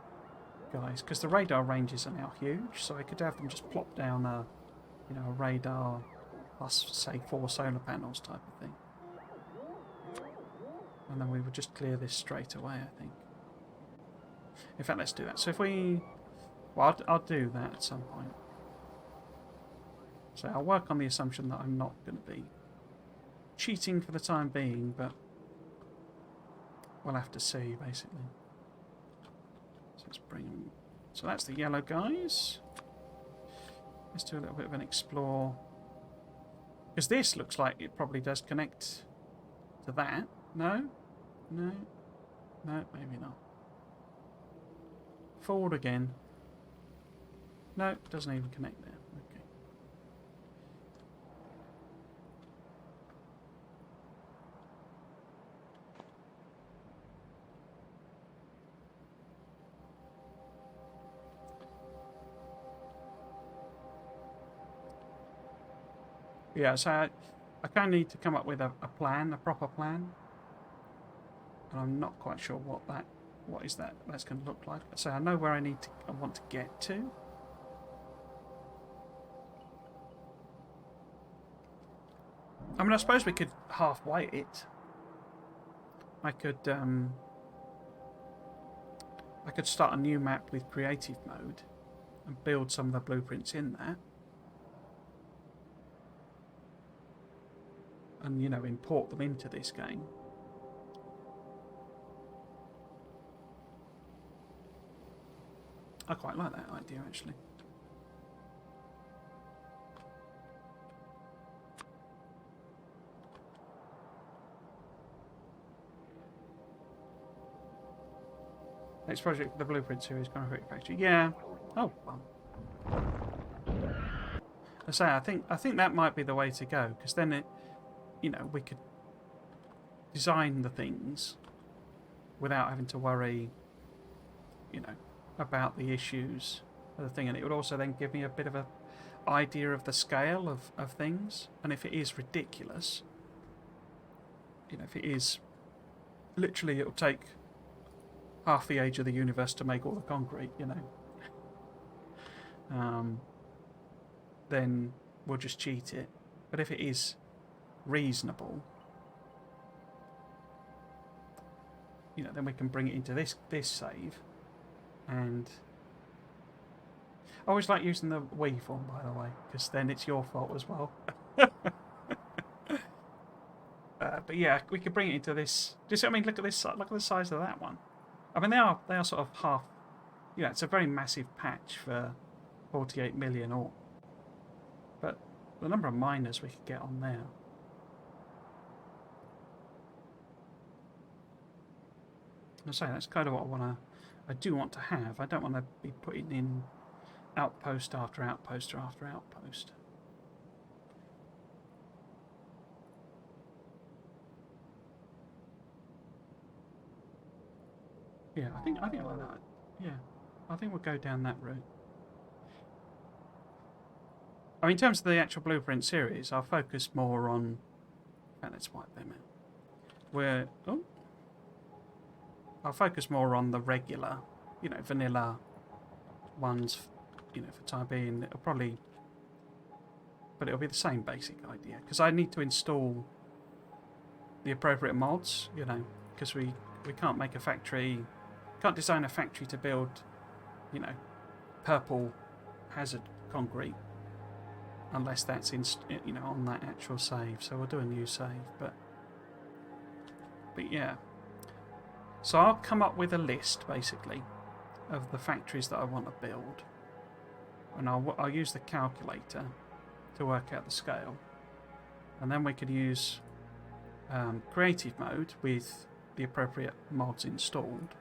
guys, because the radar ranges are now huge, so I could have them just plop down a radar plus, say, 4 solar panels type of thing. And then we would just clear this straight away, I think. In fact, let's do that. So if we... Well, I'll do that at some point. So I'll work on the assumption that I'm not going to be cheating for the time being, but we'll have to see, basically. So let's bring them... So that's the yellow guys. Let's do a little bit of an explore. Because this looks like it probably does connect to that. No? No? No, maybe not. Forward again. No, it doesn't even connect there. Okay. Yeah, so I kind of need to come up with a plan, a proper plan. And I'm not quite sure what that's going to look like. So I know where I want to get to. I mean, I suppose we could halfway it. I could start a new map with creative mode and build some of the blueprints in that. And, import them into this game. I quite like that idea, actually. Next project, the Blueprint series, Concrete Factory. Yeah. Oh, well. I say, I think that might be the way to go, because then it, we could design the things without having to worry, about the issues of the thing, and it would also then give me a bit of an idea of the scale of things, and if it is ridiculous, if it is literally, it'll take half the age of the universe to make all the concrete, then we'll just cheat it. But if it is reasonable, then we can bring it into this save. And I always like using the we form, by the way, because then it's your fault as well. But yeah, we could bring it into this. Just, I mean, look at this. Look at the size of that one. I mean, they are sort of half. It's a very massive patch for 48 million or. But The number of miners we could get on there. I say that's kind of what I do want to have. I don't want to be putting in outpost after outpost after outpost. Yeah, I think like that. Yeah, I think we'll go down that route. I mean, in terms of the actual blueprint series, I'll focus more on. In fact, let's wipe them out. I'll focus more on the regular, vanilla ones, for the time being. But it'll be the same basic idea because I need to install the appropriate mods, because we can't make a factory, can't design a factory to build, purple hazard concrete unless that's on that actual save. So we'll do a new save, but yeah. So I'll come up with a list basically of the factories that I want to build, and I'll use the calculator to work out the scale, and then we can use creative mode with the appropriate mods installed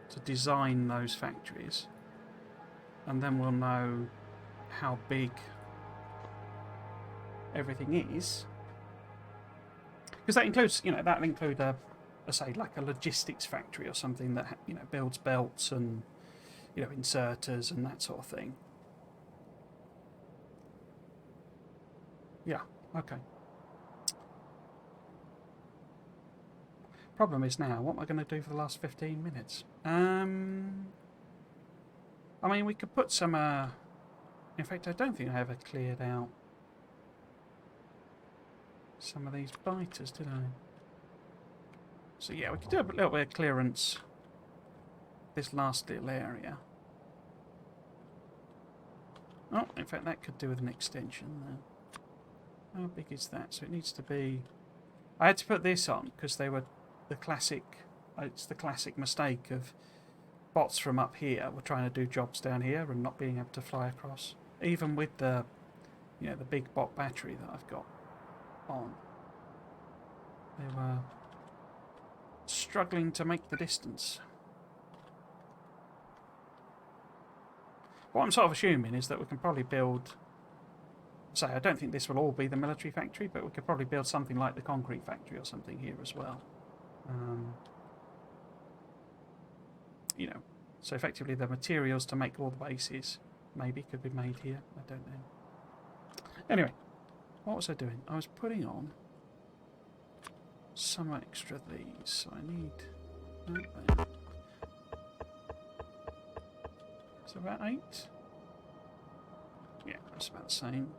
to design those factories, and then we'll know how big everything is, because that includes, that'll include say like a logistics factory or something that builds belts and inserters and that sort of thing. Yeah, okay. Problem is now, what am I going to do for the last 15 minutes? I mean, we could put some. In fact, I don't think I ever cleared out some of these biters, did I? So yeah, we could do a little bit of clearance this last little area. Oh, in fact, that could do with an extension there. How big is that? So it needs to be. I had to put this on because they were the classic. It's the classic mistake of bots from up here were trying to do jobs down here and not being able to fly across, even with the the big bot battery that I've got on. They were struggling to make the distance. What I'm sort of assuming is that we can probably build. Say, I don't think this will all be the military factory, but we could probably build something like the concrete factory or something here as well. So effectively the materials to make all the bases maybe could be made here. I don't know. Anyway, what was I doing? I was putting on some extra of these. So I need that there. So about 8. Yeah, that's about the same.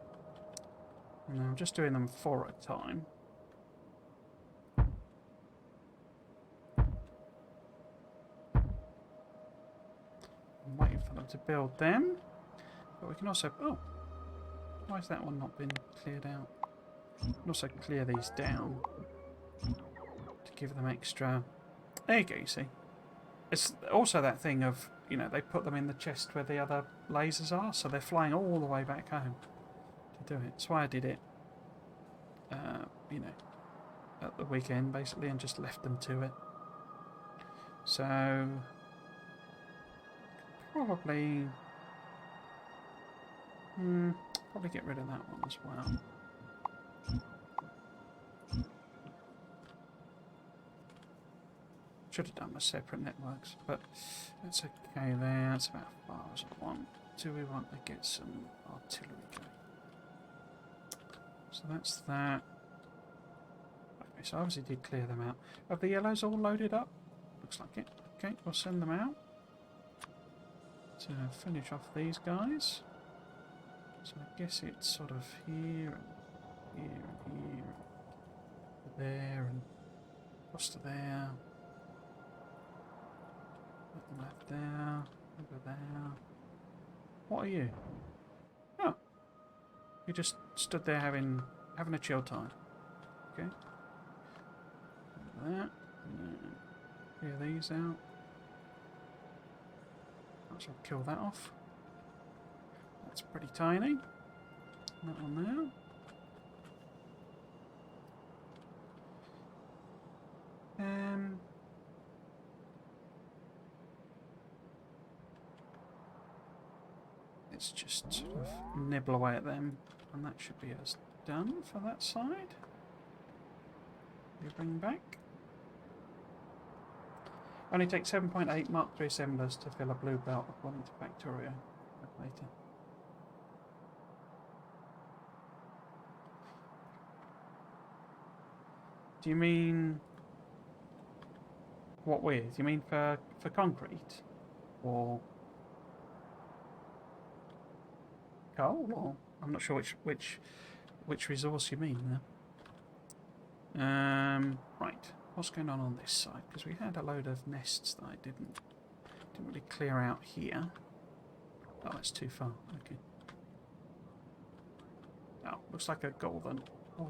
And I'm just doing them 4 at a time. I'm waiting for them to build them. But we can also... Oh! Why has that one not been cleared out? We can also clear these down to give them extra... There you go, you see. It's also that thing of, they put them in the chest where the other lasers are, so they're flying all the way back home to do it. That's why I did it, at the weekend, basically, and just left them to it. So... Probably get rid of that one as well. Should have done my separate networks, but that's okay there. That's about as far as I want. Do we want to get some artillery going? So that's that. Okay, so I obviously did clear them out. Have the yellows all loaded up? Looks like it. Okay, we'll send them out to finish off these guys. So I guess it's sort of here and here and here and there and across to there. Left there, over there. What are you? Oh, you just stood there having a chill time. Okay. That. Clear these out. I'll kill that off. That's pretty tiny. That one there. Let's just sort of nibble away at them, and that should be us done for that side. You bring back. Only takes 7.8 Mark III assemblers to fill a blue belt according to Factorio. Later. Do you mean what with? Do you mean for concrete, or coal, or I'm not sure which resource you mean there. Right. What's going on this side? Because we had a load of nests that I didn't really clear out here. Oh, that's too far. Okay. Oh, looks like I got all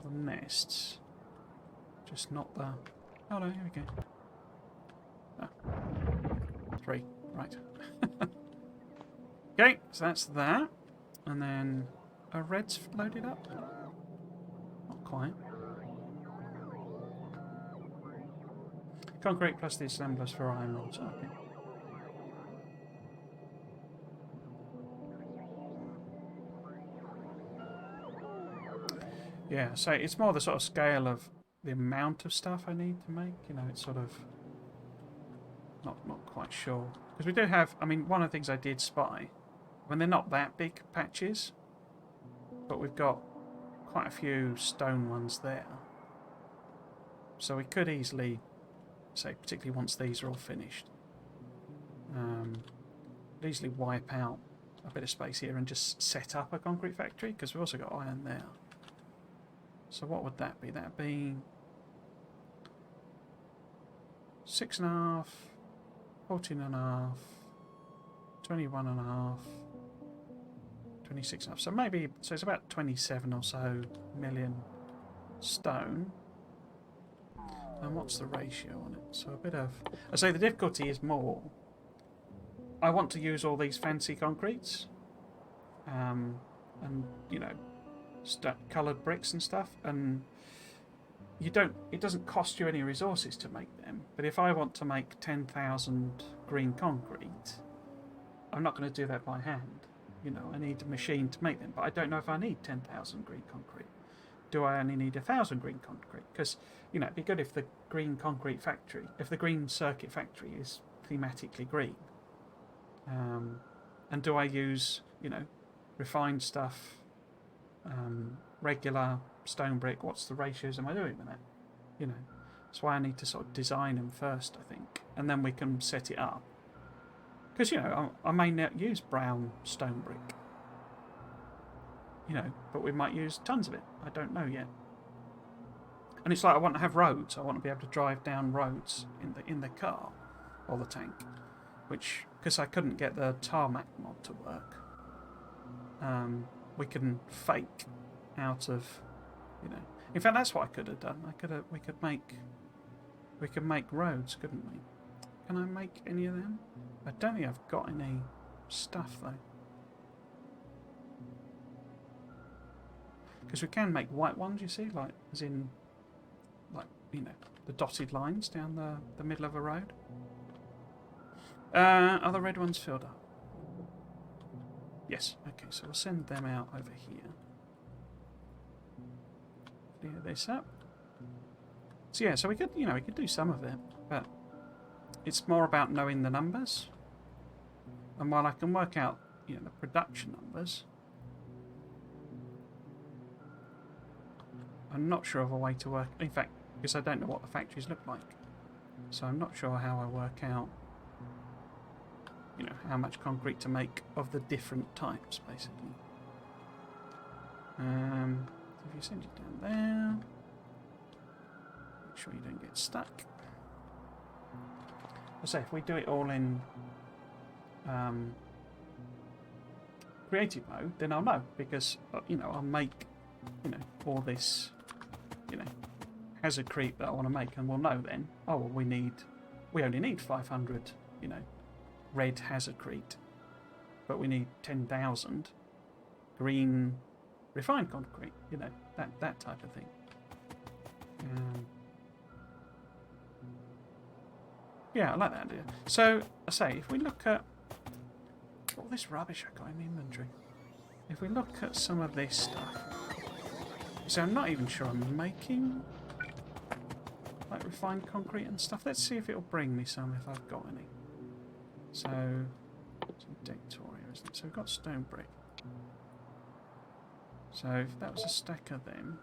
the nests. Just not the... Oh no, here we go. Oh. 3. Right. Okay, so that's that. And then... Are reds loaded up? Not quite. Concrete plus the assemblers for iron rods. Okay. Yeah, so it's more the sort of scale of the amount of stuff I need to make. You know, it's sort of not quite sure. Because we do have, I mean, one of the things I did spy, when they're not that big patches, but we've got quite a few stone ones there. So we could easily, say, particularly once these are all finished, easily wipe out a bit of space here and just set up a concrete factory, because we've also got iron there. So what would that be? That'd be 6.5, 14.5, 21.5, 26.5. So maybe, so it's about 27 or so million stone. And what's the ratio on it? So a bit of... I say the difficulty is more... I want to use all these fancy concretes. And, you know, coloured bricks and stuff. And you don't... It doesn't cost you any resources to make them. But if I want to make 10,000 green concrete, I'm not going to do that by hand. You know, I need a machine to make them. But I don't know if I need 10,000 green concrete. Do I only need 1,000 green concrete? Because, you know, it'd be good if the green concrete factory, if the green circuit factory is thematically green. And do I use, you know, refined stuff, regular stone brick? What's the ratios am I doing with that? You know, that's why I need to sort of design them first, I think. And then we can set it up. Because, you know, I may not use brown stone brick. You know, but we might use tons of it. I don't know yet. And it's like I want to have roads. I want to be able to drive down roads in the car or the tank, which because I couldn't get the tarmac mod to work, we can fake out of, you know. In fact, that's what I could have done. We could make roads, couldn't we? Can I make any of them? I don't think I've got any stuff though. Because we can make white ones, you see, like as in, like, you know, the dotted lines down the middle of a road. Are the red ones filled up? Yes. Okay, so we'll send them out over here. Clear this up. So yeah, so we could, you know, we could do some of it, but it's more about knowing the numbers. And while I can work out, you know, the production numbers, I'm not sure of a way to work... In fact, because I don't know what the factories look like. So I'm not sure how I work out, you know, how much concrete to make of the different types, basically. So if you send it down there, make sure you don't get stuck. I say, if we do it all in creative mode, then I'll know, because, you know, I'll make, you know, all this... you know, hazard creep that I want to make, and we'll know then, oh well, we only need 500, you know, red hazard creep, but we need 10,000 green refined concrete, you know, that type of thing. Yeah, I like that idea. So, I say, if we look at all this rubbish I got in the inventory, if we look at some of this stuff, so I'm not even sure I'm making like refined concrete and stuff. Let's see if it'll bring me some if I've got any. So, some Dectoria, isn't it? So we've got stone brick. So if that was a stack of them.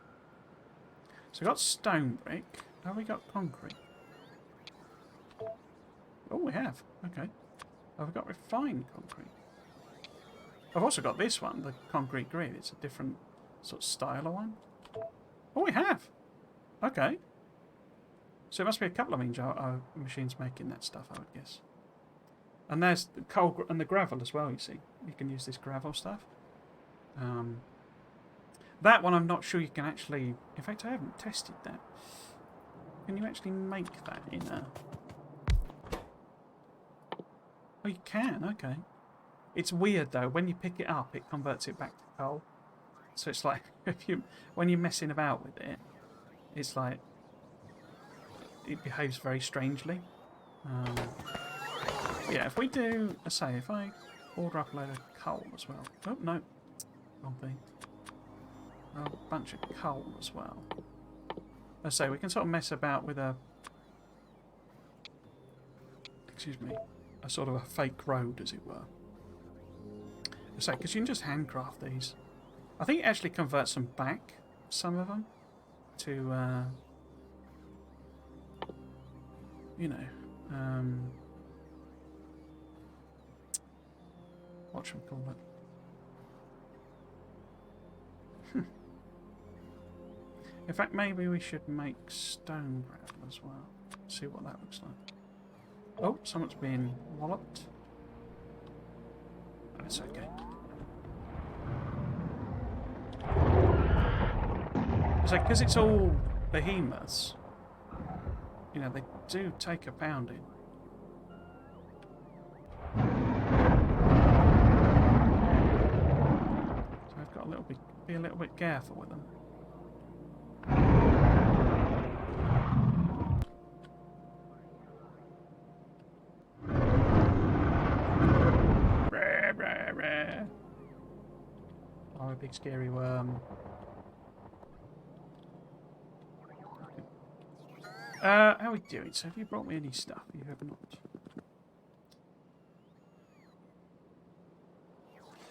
So we've got stone brick. Have we got concrete? Oh, we have. Okay. Have we got refined concrete? I've also got this one, the concrete grid. It's a different sort of style of one. Oh, we have. Okay. So it must be a couple of machines making that stuff, I would guess. And there's the coal and the gravel as well, you see. You can use this gravel stuff. That one I'm not sure you can actually... In fact, I haven't tested that. Can you actually make that in a... Oh, you can, okay. It's weird, though. When you pick it up, it converts it back to coal. So it's like, when you're messing about with it, it's like... It behaves very strangely. Yeah, if we do... Say, if I order up a load of coal as well... Oh, no. Wrong thing. A bunch of coal as well. I say, we can sort of mess about with a... Excuse me. A sort of a fake road, as it were. I say, because you can just handcraft these. I think it actually converts them back, some of them, to... you know... what should we call it? In fact, maybe we should make stone gravel as well. See what that looks like. Oh, someone's been walloped. That's okay. So, because it's all behemoths, you know, they do take a pounding. So I've got to be a little bit careful with them. Oh, a big scary worm. How are we doing? So have you brought me any stuff? You have not.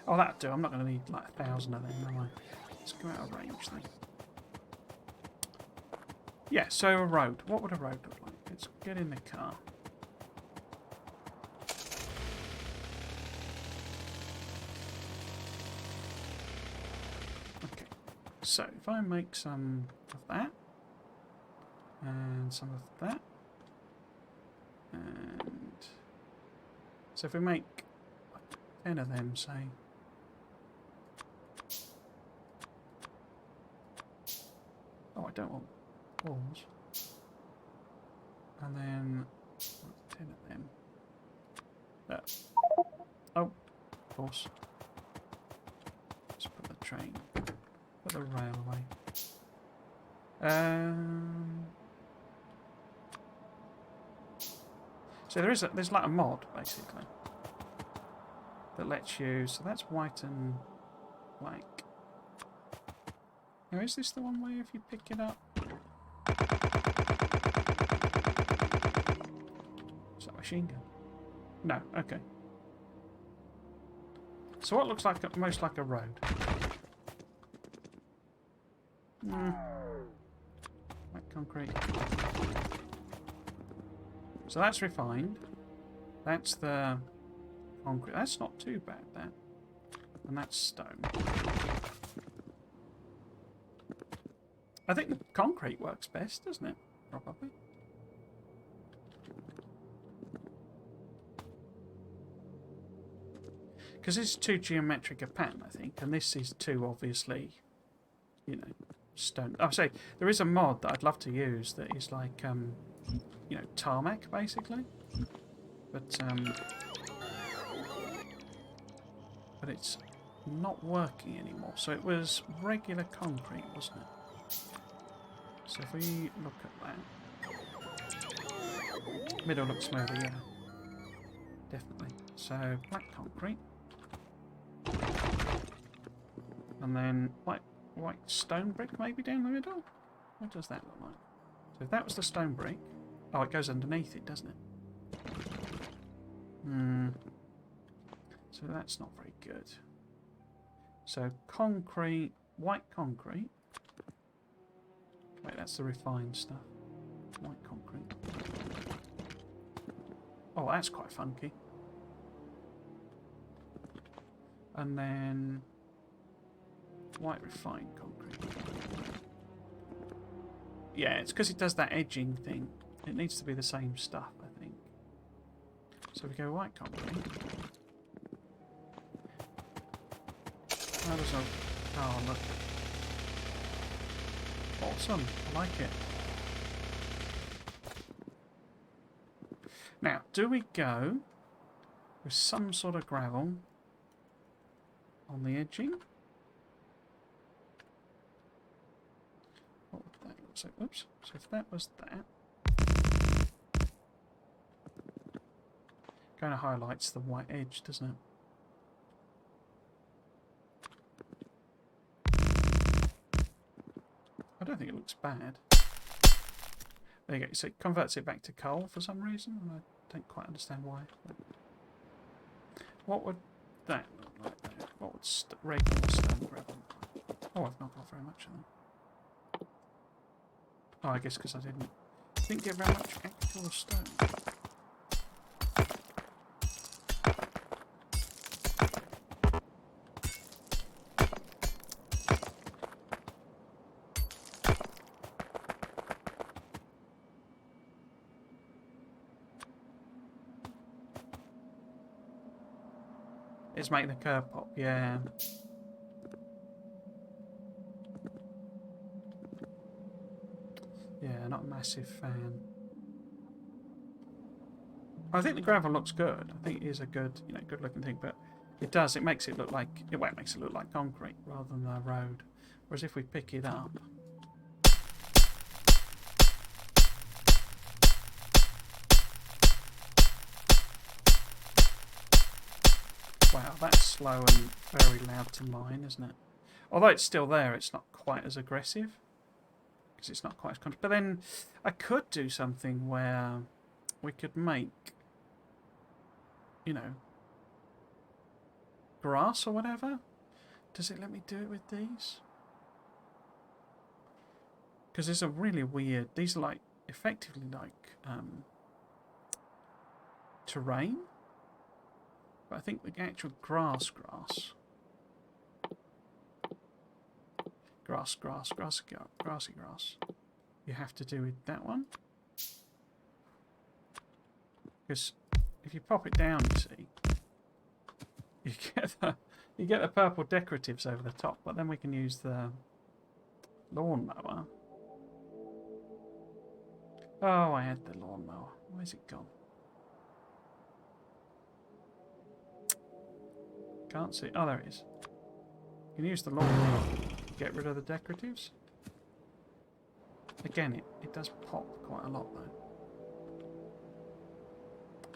Oh, that'll do. I'm not going to need like 1,000 of them, am I? Let's go out of range then. Yeah, so a road. What would a road look like? Let's get in the car. Okay. So if I make some of that. And some of that. And so if we make like 10 of them, say. Oh, I don't want walls. And then 10 of them. That. Oh, of course. Let's put the train. Put the railway. So there's like a mod basically that lets you. So that's white and black. Now is this the one where if you pick it up? Is that a machine gun? No. Okay. So what looks like most like a road? Like concrete. So that's refined. That's the concrete. That's not too bad, that. And that's stone. I think the concrete works best, doesn't it? Probably. Because it's too geometric a pattern, I think. And this is too, obviously, you know, stone. I say, there is a mod that I'd love to use that is like, you know, tarmac, basically. But it's not working anymore. So it was regular concrete, wasn't it? So if we look at that, middle looks smoother, yeah, definitely. So black concrete, and then white stone brick maybe down the middle. What does that look like? So if that was the stone brick, oh, it goes underneath it, doesn't it? So that's not very good. So concrete, white concrete. Wait, that's the refined stuff. White concrete. Oh, that's quite funky. And then white refined concrete. Yeah, it's because it does that edging thing. It needs to be the same stuff, I think. So we go white concrete. How does it... Oh, look. Awesome. I like it. Now, do we go with some sort of gravel on the edging? What would that look like? Oops. So if that was that... Kind of highlights the white edge, doesn't it? I don't think it looks bad. There you go. So it converts it back to coal for some reason, and I don't quite understand why. What would that look like there? What would regular stone gravel look like? Oh, I've not got very much of them. Oh, I guess because I didn't get very much actual stone. It's making the curb pop, yeah. Yeah, not a massive fan. I think the gravel looks good. I think it is a good, good looking thing, but it makes it look like, well, it makes it look like concrete rather than a road. Whereas if we pick it up, wow, that's slow and very loud to mine, isn't it? Although it's still there, it's not quite as aggressive. Because it's not quite as conscious. But then I could do something where we could make, grass or whatever. Does it let me do it with these? Because there's a really weird... These are like, effectively like terrain. But I think the actual grassy grass, you have to do with that one. Because if you pop it down, you see, you get the purple decoratives over the top, but then we can use the lawnmower. Oh, I had the lawnmower. Where's it gone? Can't see. Oh, there it is. You can use the lawnmower to get rid of the decoratives. Again, it does pop quite a lot, though.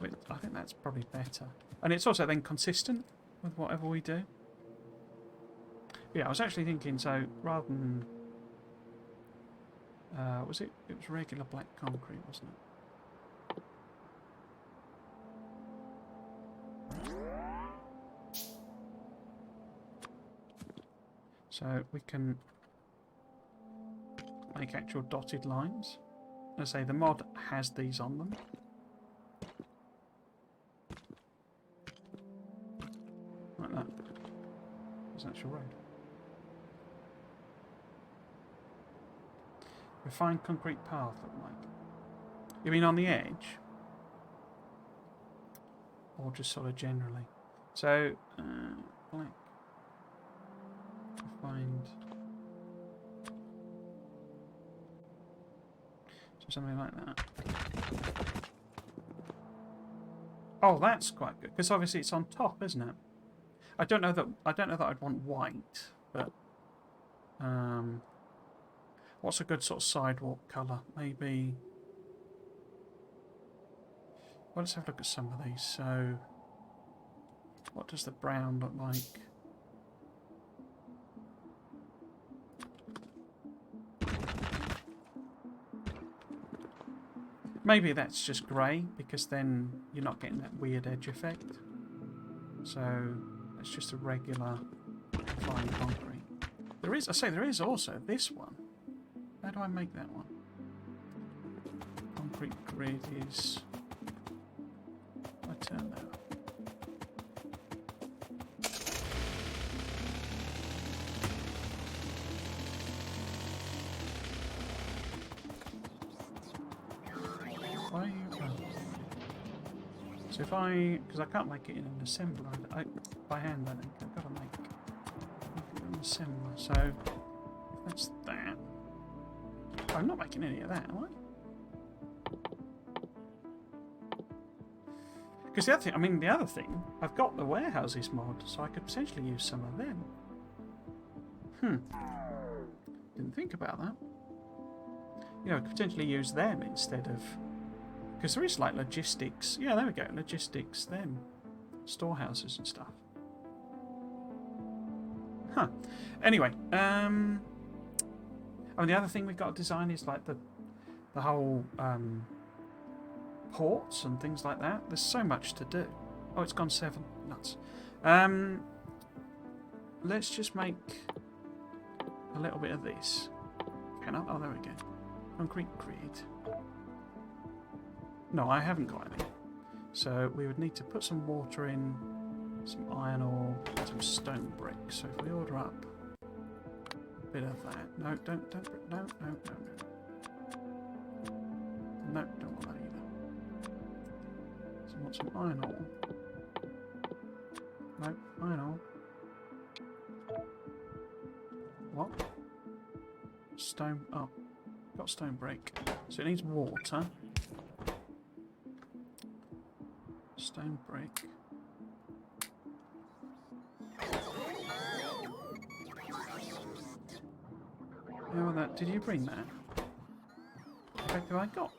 But I think that's probably better. And it's also then consistent with whatever we do. Yeah, I was actually thinking, so rather than... it was regular black concrete, wasn't it? So we can make actual dotted lines. As I say, the mod has these on them. Like that. There's an actual road. Refined concrete path, look like. You mean on the edge? Or just sort of generally? So, black. Refined. So something like that. Oh, that's quite good. Because obviously it's on top, isn't it? I don't know that I'd want white, but what's a good sort of sidewalk colour? Maybe. Well, let's have a look at some of these. So, what does the brown look like? Maybe that's just grey, because then you're not getting that weird edge effect. So it's just a regular fine concrete. There is also this one. How do I make that one? Concrete grid is... I turn that up. So if because I can't make it in an assembler by hand, I think I've got to make it in an assembler. So if that's that. I'm not making any of that, am I? Because the other thing, I've got the warehouses mod, so I could potentially use some of them. Didn't think about that. You know, I could potentially use them instead of... Because there is like logistics. Yeah, there we go. Logistics, them. Storehouses and stuff. Huh. Anyway, the other thing we've got to design is like the whole ports and things like that. There's so much to do. Oh, it's gone 7. Nuts. Let's just make a little bit of this. Can I? Oh, there we go. Concrete grid. No, I haven't got any. So we would need to put some water in, some iron ore, some stone brick. So if we order up a bit of that. No, don't, no. No, don't want that either. So I want some iron ore. No, iron ore. What? Stone, oh, got stone brick. So it needs water. Stone brick. How that? Did you bring that? What have I got?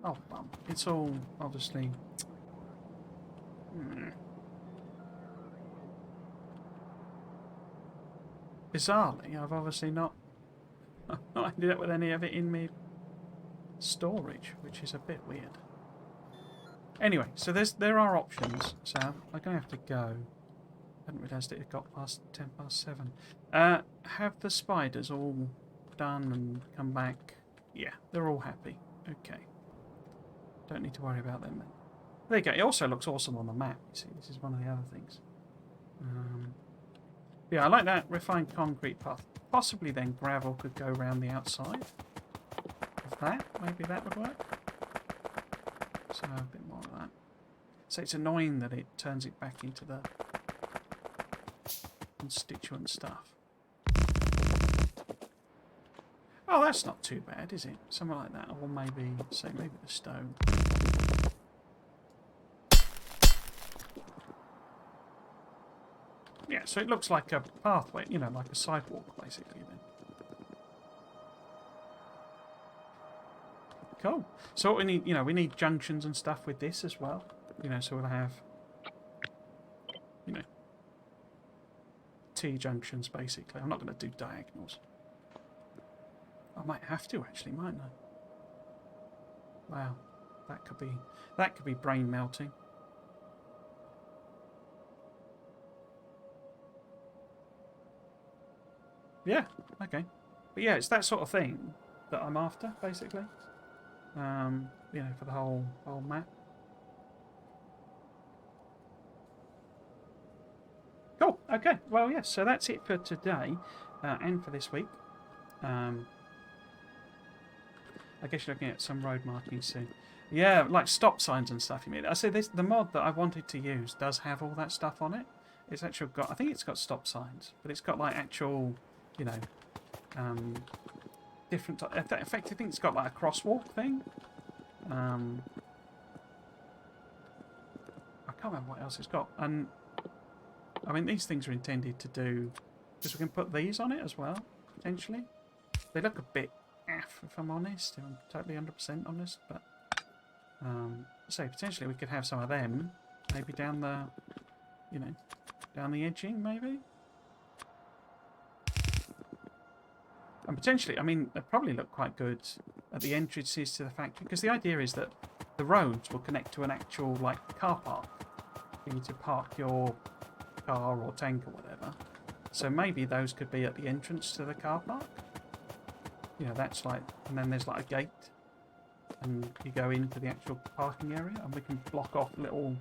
Oh, bum. It's all obviously. Bizarrely, I've obviously not ended up with any of it in my storage, which is a bit weird. Anyway, so there are options, so I'm going to have to go. I hadn't realised it had got past 10 past 7. Have the spiders all done and come back? Yeah, they're all happy. Okay. Don't need to worry about them then. There you go. It also looks awesome on the map, you see. This is one of the other things. Yeah, I like that refined concrete path. Possibly then gravel could go around the outside of that. Maybe that would work. So a bit more of that. So it's annoying that it turns it back into the constituent stuff. Oh, that's not too bad, is it? Something like that. Or maybe, say, maybe the stone. Yeah, so it looks like a pathway, you know, like a sidewalk, basically, then. Cool. So what we need, you know, we need junctions and stuff with this as well. You know, so we'll have, you know, T-junctions, basically. I'm not going to do diagonals. I might have to, actually, mightn't I? Wow. That could be brain melting. Yeah, okay. But yeah, it's that sort of thing that I'm after, basically. You know, for the whole map. Cool. Okay. Well, yes. So that's it for today, and for this week. I guess you're looking at some road markings soon. Yeah, like stop signs and stuff. You mean? I say the mod that I wanted to use does have all that stuff on it. It's actually got. I think it's got stop signs, but it's got like actual, you know, different. In fact, I think it's got like a crosswalk thing. I can't remember what else it's got. And I mean, these things are intended to do... Because we can put these on it as well, potentially. They look a bit if I'm honest. If I'm totally 100% honest. But, so potentially we could have some of them. Maybe down the, you know, down the edging, maybe. And potentially, I mean, they probably look quite good at the entrances to the factory. Because the idea is that the roads will connect to an actual, like, car park. For you to park your car or tank or whatever. So maybe those could be at the entrance to the car park. You know, that's like, and then there's like a gate. And you go into the actual parking area. And we can block off little,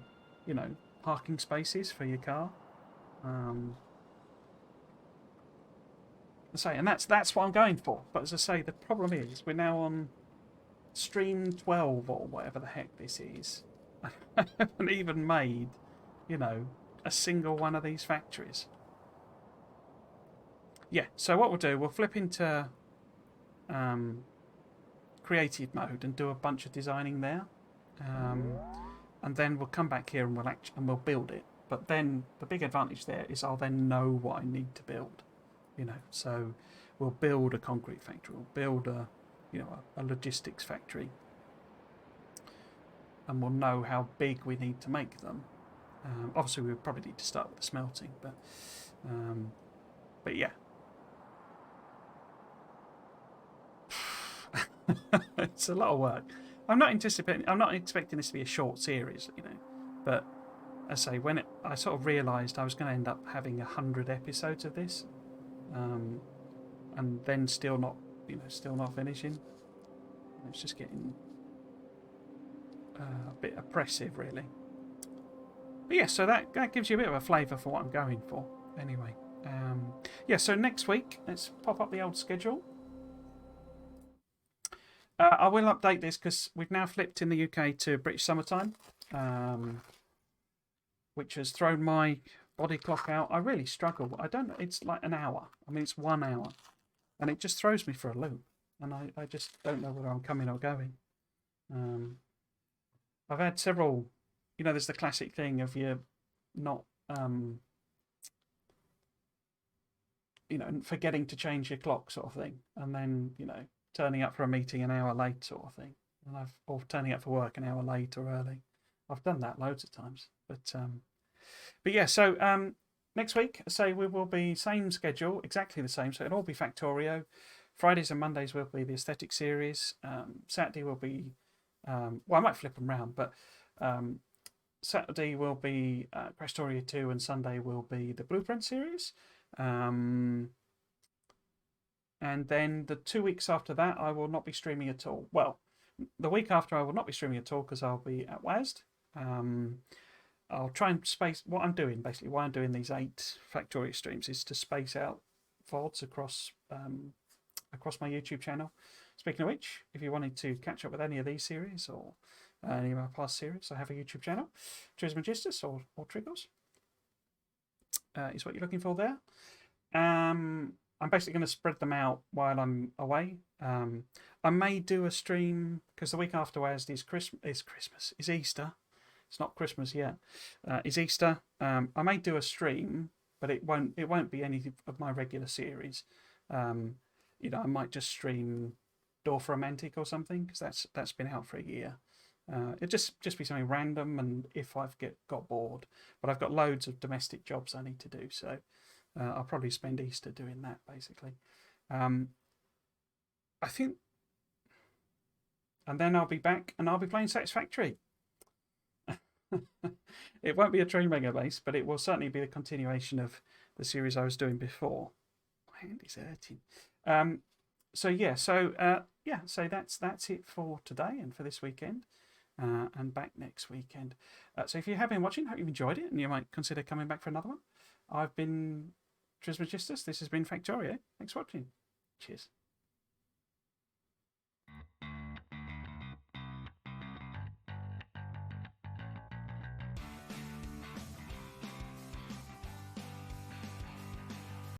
you know, parking spaces for your car. And that's what I'm going for. But as I say, the problem is we're now on stream 12 or whatever the heck this is. I haven't even made, you know, a single one of these factories. Yeah, so what we'll do, we'll flip into creative mode and do a bunch of designing there. And then we'll come back here and we'll build it. But then the big advantage there is I'll then know what I need to build. You know, so we'll build a concrete factory, we'll build a, you know, a logistics factory, and we'll know how big we need to make them. Obviously, we would probably need to start with the smelting, but yeah, it's a lot of work. I'm not expecting this to be a short series, you know, but I say when I sort of realised I was going to end up having 100 episodes of this. And then still not finishing. It's just getting a bit oppressive, really. But yeah, so that gives you a bit of a flavour for what I'm going for. Anyway, yeah. So next week, let's pop up the old schedule. I will update this because we've now flipped in the UK to British summertime, which has thrown my body clock out. I really struggle. I don't know. It's like an hour. I mean, it's 1 hour. And it just throws me for a loop. And I just don't know whether I'm coming or going. I've had several, you know, there's the classic thing of you not, you know, forgetting to change your clock sort of thing. And then, you know, turning up for a meeting an hour late sort of thing. Or turning up for work an hour late or early. I've done that loads of times. But yeah, so next week, say we will be same schedule, exactly the same. So it'll all be Factorio. Fridays and Mondays will be the aesthetic series. Saturday will be, well, I might flip them round, but Saturday will be Factorio 2 and Sunday will be the Blueprint series. And then the 2 weeks after that, I will not be streaming at all. Well, the week after, I will not be streaming at all because I'll be at WASD. I'll try and space what I'm doing. Basically, why I'm doing these 8 Factorio streams is to space out VODs across my YouTube channel. Speaking of which, if you wanted to catch up with any of these series or any of my past series, I have a YouTube channel, Trismegistus or Triggles, is what you're looking for there. I'm basically going to spread them out while I'm away. I may do a stream because the week after WASD is Easter. It's not Christmas yet. It's Easter. I may do a stream, but it won't be any of my regular series. You know, I might just stream Door for Romantic or something because that's been out for a year. It'd just be something random, and if I've got bored, but I've got loads of domestic jobs I need to do, so I'll probably spend Easter doing that basically. I think, and then I'll be back and I'll be playing Satisfactory. It won't be a Train Mega base, but it will certainly be the continuation of the series I was doing before. My hand is hurting. So that's it for today and for this weekend, and back next weekend. So if you have been watching, hope you've enjoyed it, and you might consider coming back for another one. I've been Trismegistus. This has been Factorio. Thanks for watching. Cheers.